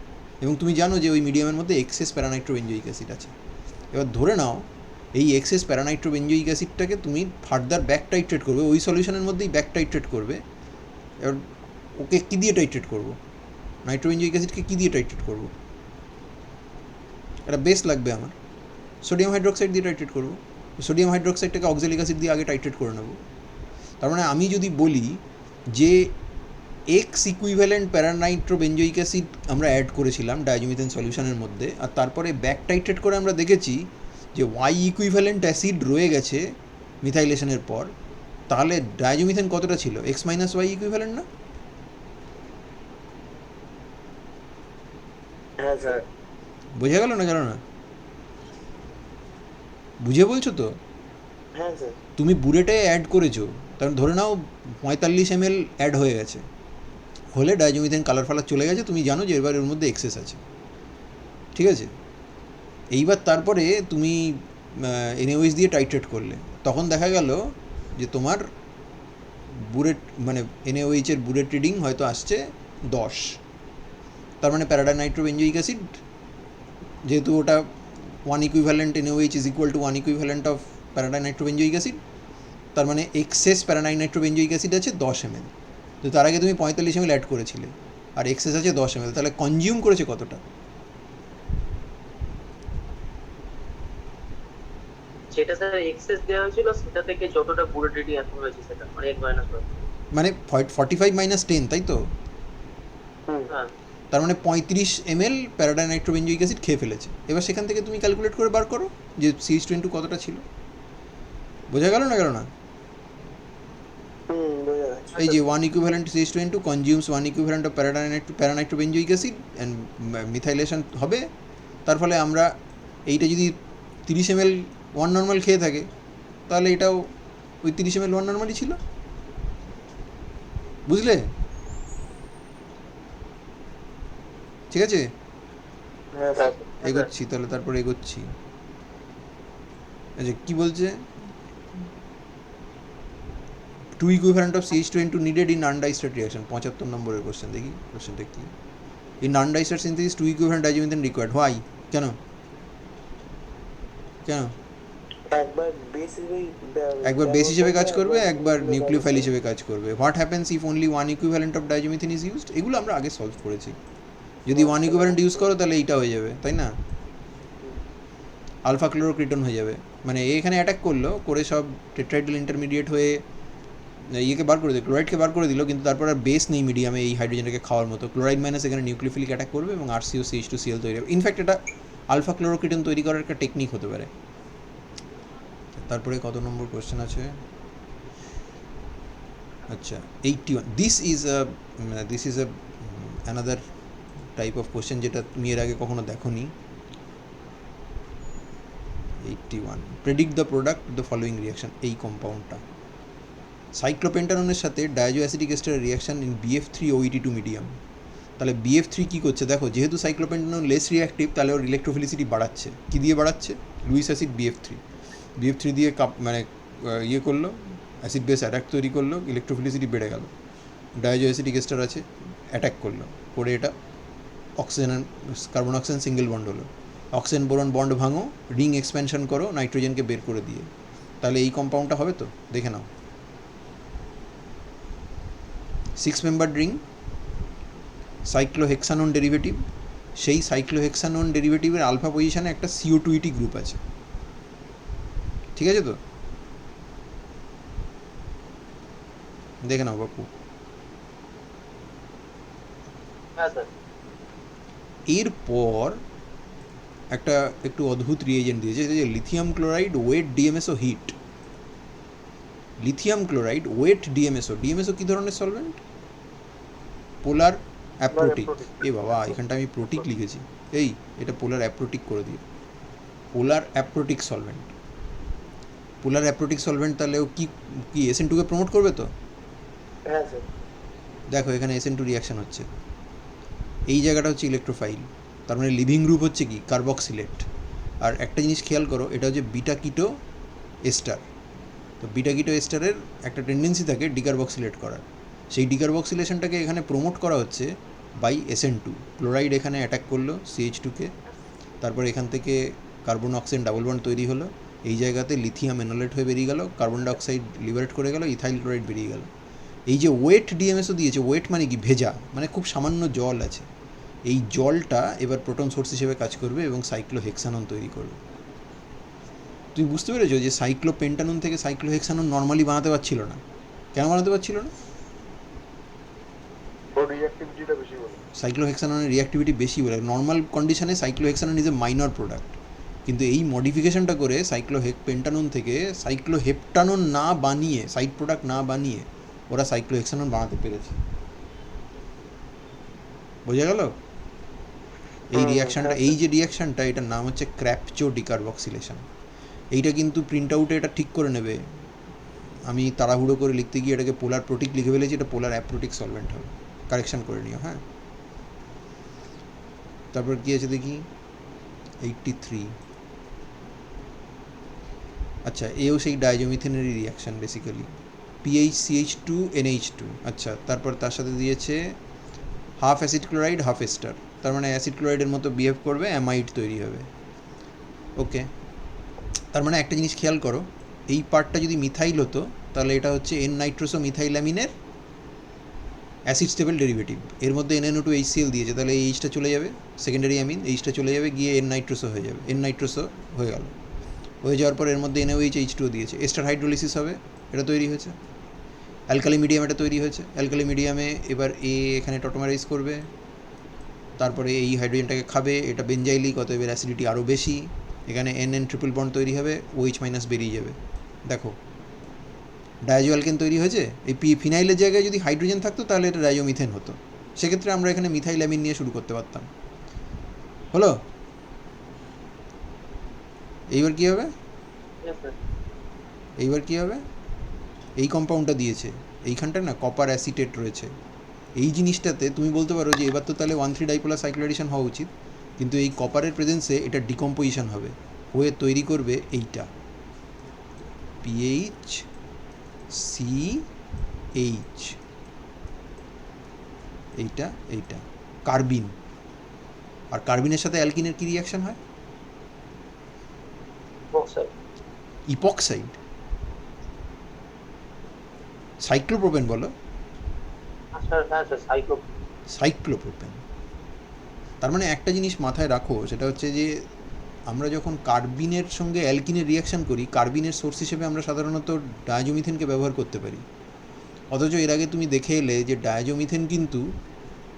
এবং তুমি জানো যে ওই মিডিয়ামের মধ্যে এক্সেস প্যারানাইট্রোবেঞ্জোইক অ্যাসিড আছে। এবার ধরে নাও এই এক্সেস প্যারানাইট্রোবেঞ্জোইক অ্যাসিডটাকে তুমি ফার্দার ব্যাক টাইট্রেট করবে, ওই সলিউশনের মধ্যেই ব্যাক টাইট্রেট করবে। এবার ওকে কী দিয়ে টাইট্রেট করবো? নাইট্রোবেঞ্জোইক অ্যাসিডকে কী দিয়ে টাইট্রেট করবো? একটা বেস লাগবে আমার, সোডিয়াম হাইড্রোক্সাইড দিয়ে টাইট্রেট করবো। সোডিয়াম হাইড্রোক্সাইডটাকে অক্সালিক অ্যাসিড দিয়ে আগে টাইট্রেট করে নেবো। তার মানে আমি যদি বলি যে এক্স ইকুইভ্যালেন্ট প্যারানাইট্রোবেঞ্জোইক অ্যাসিড আমরা অ্যাড করেছিলাম ডাইজোমিথেন সলিউশনের মধ্যে, আর তারপরে ব্যাক টাইট্রেট করে আমরা দেখেছি যে ওয়াই ইকুইভ্যালেন্ট অ্যাসিড রয়ে গেছে মিথাইলেশনের পর, তাহলে ডাইজোমিথেন কতটা ছিল? এক্স মাইনাস ওয়াই ইকুইভ্যালেন্ট না? হ্যাঁ স্যার। বোঝা গেল না? গেল না? বুঝে বলছো তো? হ্যাঁ স্যার। তুমি বুলেটে অ্যাড করেছো, তার ধরে নাও 45 ml অ্যাড হয়ে গেছে, হলে ডাইজোমিথেন কালার ফালার চলে গেছে, তুমি জানো যে এবার এর মধ্যে এক্সেস আছে, ঠিক আছে? এইবার তারপরে তুমি NaOH দিয়ে টাইট্রেট করলে, তখন দেখা গেল যে তোমার বুলেট মানে NaOH এর বুলেট রিডিং হয়তো আসছে 10, তার মানে প্যারানাইট্রোবেঞ্জোইক অ্যাসিড, যেহেতু ওটা 1 equivalent NaOH is equal to 1 equivalent of paranitrobenzoic acid, তার মানে এক্সেস প্যারানাইট্রোবেঞ্জোইক অ্যাসিড আছে 10 ml, তো তার আগে তুমি 45 ml অ্যাড করেছিলে, আর এক্সেস আছে 10 ml, তাহলে কনজিউম করেছে কতটা? যেটা স্যার এক্সেস দেওয়া হয়েছিল সেটা থেকে যতটা বুলেট রিডিং এখন হয়েছে সেটা মানে 1 মাইনাস 1, মানে 45 মাইনাস 10, তাই তো? হ্যাঁ। তার মানে 35 ml প্যারানাইট্রোবেঞ্জোইক অ্যাসিড খেয়ে ফেলেছে। এবার সেখান থেকে তুমি ক্যালকুলেট করে বার করো যে CH2N2 কতটা ছিল। বোঝা গেল না? গেল না? বোঝা যাচ্ছে। এই যে 1 equivalent CH2N2 consumes 1 equivalent of paranitrobenzoic acid and methylation হবে, তার ফলে আমরা এইটা যদি 30 ml 1 নর্মাল খেয়ে থাকে, তাহলে এটাও ওই 30 ml 1 নর্মালই ছিল। বুঝলে? ঠিক আছে, হ্যাঁ স্যার। এগোচ্ছি তাহলে, তারপরে এগোচ্ছি। আচ্ছা, কী বলছে? Two equivalent of CH2 N two needed in Arndt Eistert reaction. 75 নম্বরের কোশ্চেন, দেখি কোশ্চেনটা কি। In Arndt Eistert synthesis two equivalent diazomethane required, why, কেন কেন? একবার বেস হিসেবে কাজ করবে, একবার নিউক্লিওফাইল হিসেবে কাজ করবে। What happens if only one equivalent of diazomethane is used? এগুলো আমরা আগে সলভ করেছি। যদি ওয়ান ইকুইভ্যালেন্ট ইউজ করো তাহলে এইটা হয়ে যাবে, তাই না? আলফা ক্লোরোক্রিটন হয়ে যাবে, মানে এখানে অ্যাটাক করলো, করে সব টেট্রাইডাল ইন্টারমিডিয়েট হয়ে ইয়েকে বার করে দিল, ক্লোরাইডকে বার করে দিল, কিন্তু তারপর আর বেস নেই মিডিয়ামে এই হাইড্রোজেনটাকে খাওয়ার মতো। ক্লোরাইড মাইনাস এখানে নিউক্লিওফিলিক অ্যাটাক করবে এবং RCO CH2Cl তৈরি হবে। ইনফ্যাক্ট এটা আলফা ক্লোরোক্রিটন তৈরি করার একটা টেকনিক হতে পারে। তারপরে কত নম্বর কোশ্চেন আছে? আচ্ছা 81। This is another type of question যেটা তুমি এর আগে কখনো দেখোনি। 81, predict the product the following reaction. এই কম্পাউন্ডটা সাইক্লোপেন্টাননের সাথে ডায়াজো অ্যাসিটিক এস্টারের রিয়াকশন ইন BF3OET2 মিডিয়াম। তাহলে BF3 কী করছে দেখো, যেহেতু সাইক্লোপেন্টানন লেস রিয়াক্টিভ, তাহলে ওর ইলেকট্রোফিলিসিটি বাড়াচ্ছে। কী দিয়ে বাড়াচ্ছে? লুইস অ্যাসিড BF3 দিয়ে মানে ইয়ে করলো, অ্যাসিড বেস অ্যাটাক তৈরি করলো, ইলেকট্রোফিলিসিটি বেড়ে গেল। ডায়াজো অ্যাসিটিক এস্টার আছে, অ্যাটাক করলো, করে এটা oxygen carbon oxygen single bond হলো। অক্সিজেন বোরন বন্ড ভাঙো, রিং এক্সপ্যানশন করো নাইট্রোজেনকে বের করে দিয়ে, তাহলে এই কম্পাউন্ডটা হবে তো, দেখে নাও। 6 মেম্বার্ড রিং, সাইক্লোহেক্সানন ডেরিভেটিভ, সেই সাইক্লোহেক্সানন ডেরিভেটিভের আলফা পজিশনে একটা CO2ET গ্রুপ আছে, ঠিক আছে তো? দেখে নাও বাপু। এরপর একটা একটু অদ্ভুত রিয়েজেন্ট দিয়েছে, যে lithium chloride wet DMSO heat. Lithium chloride wet DMSO কী ধরনের সলভেন্ট? পোলার অ্যাপ্রোটিক। এ বাবা, এখানটা আমি প্রোটিক লিখেছি, এটা পোলার অ্যাপ্রোটিক করে দিই। পোলার অ্যাপ্রোটিক সলভেন্ট, পোলার অ্যাপ্রোটিক সলভেন্ট, তাহলে ও কি SN2কে প্রমোট করবে তো? হ্যাঁ স্যার। দেখো এখানে SN2 রিয়াকশান হচ্ছে, এই জায়গাটা হচ্ছে ইলেকট্রোফাইল, তার মানে লিভিং গ্রুপ হচ্ছে কি? কার্বক্সিলেট। আর একটা জিনিস খেয়াল করো, এটা হচ্ছে বিটা কিটো এস্টার। তো বিটা কিটো এস্টারের একটা টেন্ডেন্সি থাকে ডিকার্বক্সিলেট করার, সেই ডিকার্বক্সিলেশনটাকে এখানে প্রমোট করা হচ্ছে বাই SN2। ক্লোরাইড এখানে অ্যাটাক করলো CH2কে, তারপর এখান থেকে কার্বন অক্সিজেন ডাবল বন্ড তৈরি হলো, এই জায়গাতে লিথিয়াম এনোলেট হয়ে বেরিয়ে গেল, কার্বন ডাইঅক্সাইড লিবারেট করে গেল, ইথাইল ক্লোরাইড বেরিয়ে গেল। এই যে ওয়েট DMSO দিয়েছে, ওয়েট মানে কি? ভেজা, মানে খুব সামান্য জল আছে। এই জলটা এবার প্রোটন সোর্স হিসেবে কাজ করবে এবং সাইক্লোহেক্সানন তৈরি করবে। তুমি বুঝতে পেরেছো যে সাইক্লোপেন্টানন থেকে সাইক্লোহেক্সানন নর্মালি বানাতে পারছিল না। কেন বানাতে পারছিল না? সাইক্লোহেক্সাননের রিঅ্যাক্টিভিটি বেশি বলে। নর্মাল কন্ডিশনে সাইক্লোহেক্সানন ইজ এ মাইনর প্রোডাক্ট, কিন্তু এই মডিফিকেশনটা করে পেন্টানন থেকে সাইক্লোহেপ্টানন না বানিয়ে, সাইড প্রোডাক্ট না বানিয়ে ওরা সাইক্লোহেক্সানন বানাতে পেরেছে। বোঝা গেল? এই রিয়াকশানটা, এই যে রিয়াকশানটা, এটার নাম হচ্ছে ক্র্যাপচো ডিকার্বক্সিলেশন। এইটা কিন্তু প্রিন্ট আউটে এটা ঠিক করে নেবে। আমি তাড়াহুড়ো করে লিখতে গিয়ে এটাকে পোলার প্রোটিক লিখে ফেলেছি, এটা পোলার অ্যাপ্রোটিক সলভেন্ট হবে, কারেকশান করে নিও। হ্যাঁ, তারপর কী আছে দেখি, 83। আচ্ছা, এও সেই ডাইজোমিথেনেরই রিয়াকশান বেসিক্যালি, PHCH2NH2। আচ্ছা, তারপর তার সাথে দিয়েছে half acid chloride half ester, তার মানে অ্যাসিড ক্লোরাইডের মতো বিহেভ করবে, অ্যামাইড তৈরি হবে। ওকে, তার মানে একটা জিনিস খেয়াল করো, এই পার্টটা যদি মিথাইল হতো তাহলে এটা হচ্ছে N-নাইট্রোসো মিথাইলামিনের অ্যাসিড স্টেবল ডেরিভেটিভ। এর মধ্যে NNO2HCl দিয়েছে, তাহলে এই এইচটা চলে যাবে, সেকেন্ডারি অ্যামিন এইচটা চলে যাবে, গিয়ে N-নাইট্রোসো হয়ে যাবে, N-নাইট্রোসো হয়ে গেল। হয়ে যাওয়ার পর এর মধ্যে NaOH দিয়েছে, এস্টার হাইড্রোলিসিস হবে, এটা তৈরি হয়েছে। অ্যালকালি মিডিয়াম এটা তৈরি হয়েছে, অ্যালকালি মিডিয়ামে এবার এখানে টটোমারাইজ করবে, তারপরে এই হাইড্রোজেনটাকে খাবে, এটা বেঞ্জাইলিক, অতএব এর অ্যাসিডিটি আরও বেশি, এখানে NN ট্রিপল বন্ড তৈরি হবে, OH মাইনাস বেরিয়ে যাবে। দেখো ডায়াজো অ্যালকেন তৈরি হয়েছে। এই ফিনাইলের জায়গায় যদি হাইড্রোজেন থাকতো তাহলে এটা ডায়োমিথেন হতো, সেক্ষেত্রে আমরা এখানে মিথাইল অ্যামিন নিয়ে শুরু করতে পারতাম। হলো? এইবার কী হবে? এই কম্পাউন্ডটা দিয়েছে, এইখানটায় না কপার অ্যাসিটেট রয়েছে। এই জিনিসটাতে তুমি বলতে পারো যে এবার তো তাহলে 1,3 ডাইপোলার সাইক্লোরেশন হওয়া উচিত, কিন্তু এই কপারের প্রেজেন্সে এটা ডিকম্পোজিশন হবে, হয়ে তৈরি করবে এইটা PHCl এইচ, এইটা এইটা কার্বিন। আর কার্বিনের সাথে অ্যালকিনের কি রিয়াকশন হয়? বক্সাইড। ইপক্সাইড। সাইক্লোপ্রোপেন বলো। আচ্ছা হ্যাঁ স্যার, সাইক্লো। সাইক্লোপ্রোপেন। তার মানে একটা জিনিস মাথায় রাখো, সেটা হচ্ছে যে আমরা যখন কার্বিনের সঙ্গে অ্যালকিনের রিয়াকশন করি, কার্বিনের সোর্স হিসেবে আমরা সাধারণত ডায়াজোমিথেনকে ব্যবহার করতে পারি। অথচ এর আগে তুমি দেখে এলে যে ডায়াজোমিথেন কিন্তু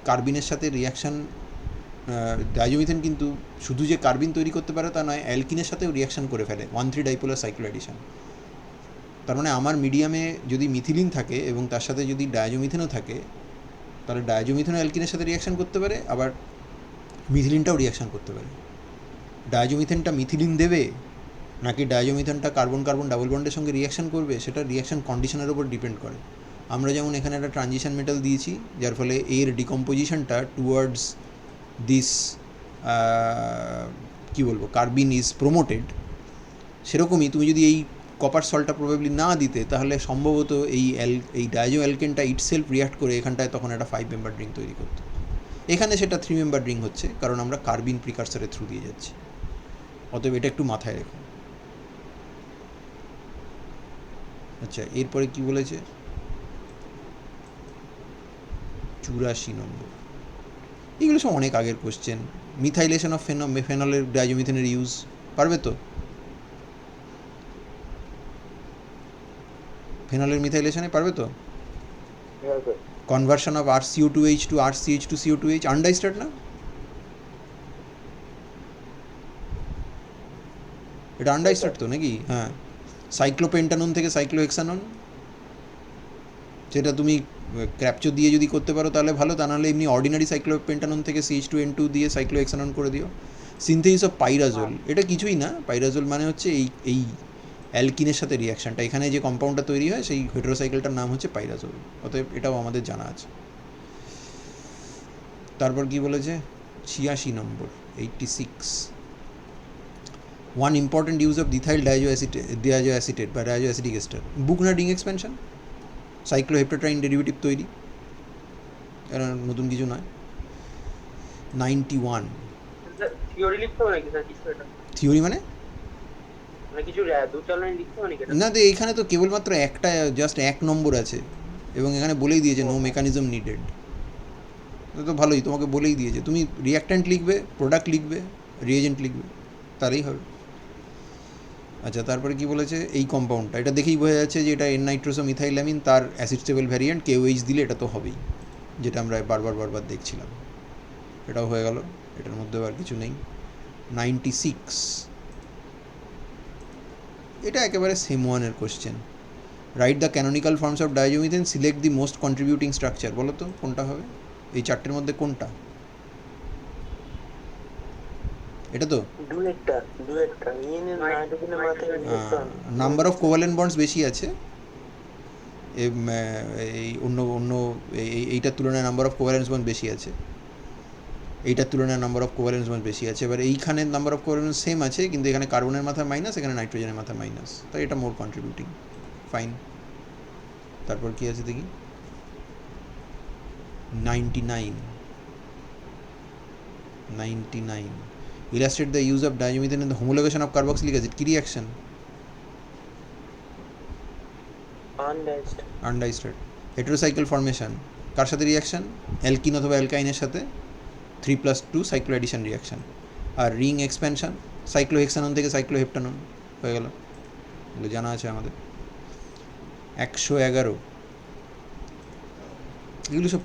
কার্বিনের সাথে রিয়াকশান, ডায়াজোমিথেন কিন্তু শুধু যে কার্বিন তৈরি করতে পারে তা নয়, অ্যালকিনের সাথেও রিয়াকশান করে ফেলে 1,3-ডাইপোলার সাইক্লোঅ্যাডিশন। তার মানে আমার মিডিয়ামে যদি মিথিলিন থাকে এবং তার সাথে যদি ডায়াজোমিথেনও থাকে, তাহলে ডায়াজোমিথেনও অ্যালকিনের সাথে রিয়াকশান করতে পারে, আবার মিথিলিনটাও রিয়াকশান করতে পারে। ডায়াজোমিথেনটা মিথিলিন দেবে নাকি ডায়াজোমিথেনটা কার্বন কার্বন ডাবল বন্ডের সঙ্গে রিয়াকশান করবে, সেটা রিয়াকশান কন্ডিশনের উপর ডিপেন্ড করে। আমরা যেমন এখানে একটা ট্রানজিশন মেটাল দিয়েছি, যার ফলে এর ডিকম্পোজিশনটা টুয়ার্ডস দিস কী বলবো কার্বিন ইজ প্রমোটেড। সেরকমই তুমি যদি এই কপার সল্টটা প্রবাবলি না দিতে, তাহলে সম্ভবত এই ডায়াজো অ্যালকেনটা ইটসেলফ রিয়াক্ট করে এখানটায় তখন একটা 5 মেম্বার রিং তৈরি করতো। এখানে সেটা 3 মেম্বার রিং হচ্ছে, কারণ আমরা কার্বিন প্রিকারসারের থ্রু দিয়ে যাচ্ছি। অতএব এটা একটু মাথায় রেখো। আচ্ছা, এরপরে কি বলেছে? 84 নম্বর। এগুলো সব অনেক আগের কোশ্চেন। মিথাইলেশন অফ ফেনলের ডায়াজোমিথেনের ইউজ পারবে তো? ফেনলের মিথাইলেশনে পারবে তো? Conversion of RCO2H to RCH to CO2H আনডাইস্টার্ড না? এটা আনডাইস্টার্ড তো নাকি? হ্যাঁ। সাইক্লোপেন্টানন থেকে সাইক্লোহেক্সানন, সেটা তুমি ক্র্যাপচো দিয়ে যদি করতে পারো তাহলে ভালো, তা নাহলে এমনি অর্ডিনারি সাইক্লোপেন্টানন থেকে CH2N2 দিয়ে সাইক্লোহেক্সানন করে দিও। সিনথেসিস অফ পাইরাজোল, এটা কিছুই না। পাইরাজোল মানে হচ্ছে এই অ্যালকিনের সাথে রিয়াকশানটা, এখানে যে কম্পাউন্ডটা তৈরি হয় সেই হেটেরোসাইকেলটার নাম হচ্ছে পাইরাজোল। অতএব এটাও আমাদের জানা আছে। তারপর কি বলেছে? 86 নম্বর, 86। One important use of dithyl diazoacetate বা diazoacetic ester, Buchner ring expansion, cycloheptatriene derivative তৈরি, এটা নতুন কিছু নয়। 91। থিওরি লিখতে হবে নাকি স্যার কিছু? এটা থিওরি মানে কিছু দুটো লাইন লিখতে হবে নাকি? না, তো এখানে তো কেবলমাত্র একটা, জাস্ট 1 নম্বর আছে, এবং এখানে বলেই দিয়েছে নো মেকানিজম নিডেড। তো ভালোই, তোমাকে বলেই দিয়েছে তুমি রিঅ্যাক্ট্যান্ট লিখবে, প্রোডাক্ট লিখবে, রিএজেন্ট লিখবে, তারই হবে। আচ্ছা, তারপরে কি বলেছে? এই কম্পাউন্ডটা, এটা দেখেই বোঝা যাচ্ছে যে এটা N-নাইট্রোসোমিথাইলামিন, তার অ্যাসিড স্টেবল ভ্যারিয়েন্ট KOH দিলে এটা তো হবেই, যেটা আমরা বারবার দেখছিলাম। এটাও হয়ে গেল, এটার মধ্যে আর কিছু নেই। 96। এটা একেবারে সেম ওয়ানের question. Write the canonical forms of ডায়াজোমিথেন, select the most contributing structure. বলো তো কোনটা হবে এই চারটের মধ্যে? কোনটা এটা? তো ডুয়েটটা ইএনের নাইট্রোজেনের মাথায় electron, number of covalent bonds বেশি আছে এই অন্য এইটার তুলনায় নাম্বার অফ কোভ্যালেন্স বন্ড বেশি আছে, এইটার তুলনায় নাম্বার অফ কোভ্যালেন্স বন্ড বেশি আছে। এবার এইখানে নাম্বার অফ কোভ্যালেন্স সেম আছে, কিন্তু এখানে কার্বনের মাথা মাইনাস, এখানে নাইট্রোজেনের মাথা মাইনাস, তাই এটা মোর কন্ট্রিবিউটিং। ফাইন। তারপর কি আছে দেখি? 99। Illustrate the use of diazomethane in the homologation of carboxylic acid. কি রিয়াকশন? আনডাইস্টার্ড। হেটেরোসাইকেল ফর্মেশন, কার সাথে রিয়াকশন? অ্যালকিন অথবা অ্যালকাইনের সাথে 3+2 সাইক্লোঅ্যাডিশন রিয়াকশন। আর রিং এক্সপ্যানশন, সাইক্লোহেক্সানন থেকে সাইক্লোহেপ্টানন হয়ে গেল, এগুলো জানা আছে আমাদের। 111। এগুলো সব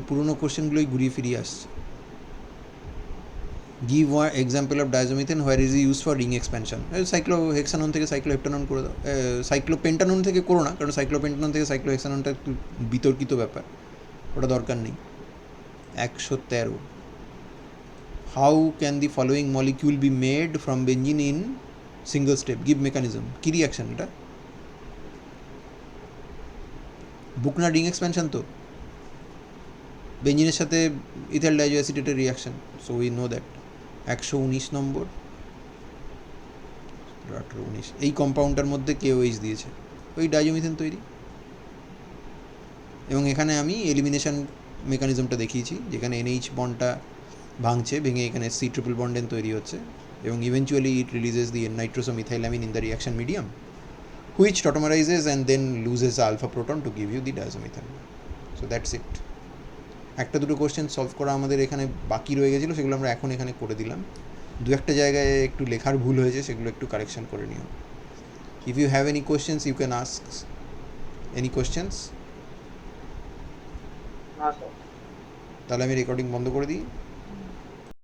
পুরনো কোশ্চেনগুলোই ঘুরিয়ে ফিরিয়ে আসছে। Give one example of diazomethane where is use for ring expansion. Cyclohexanone থেকে সাইক্লোহেপ্টানন করে দাও, সাইক্লোপেন্টানন থেকে করো না, কারণ সাইক্লোপেন্টানন থেকে সাইক্লোহেক্সাননটা একটু বিতর্কিত ব্যাপার, ওটা দরকার নেই। 113। How can the following molecule be made from benzene in single step, give mechanism. কী রিয়াকশন এটা? বুকনার রিং এক্সপ্যানশন তো, বেঞ্জিনের সাথে ইথাইল ডাইজোঅ্যাসিটেটের reaction, so we know that. 119 number, 18-19। এই কম্পাউন্ডটার মধ্যে KOH দিয়েছে, ওই ডাইজোমিথেন তৈরি। এবং এখানে আমি এলিমিনেশন মেকানিজমটা দেখিয়েছি, যেখানে এনএইচ বন্ডটা ভাঙছে, ভেঙে এখানে সি ট্রিপল বন্ডেন তৈরি হচ্ছে, এবং eventually it releases the nitrosomethylamine in the reaction medium, which tautomerizes and then loses the alpha proton to give you the diazomethyl. So that's it. একটা দুটো কোশ্চেন সলভ করা আমাদের এখানে বাকি রয়ে গেছিলো, সেগুলো আমরা এখন এখানে করে দিলাম। দু একটা জায়গায় একটু লেখার ভুল হয়েছে, সেগুলো একটু কারেকশন করে নিও। If you have any questions you can ask any questions. না স্যার। তাহলে আমি রেকর্ডিং বন্ধ করে দিই।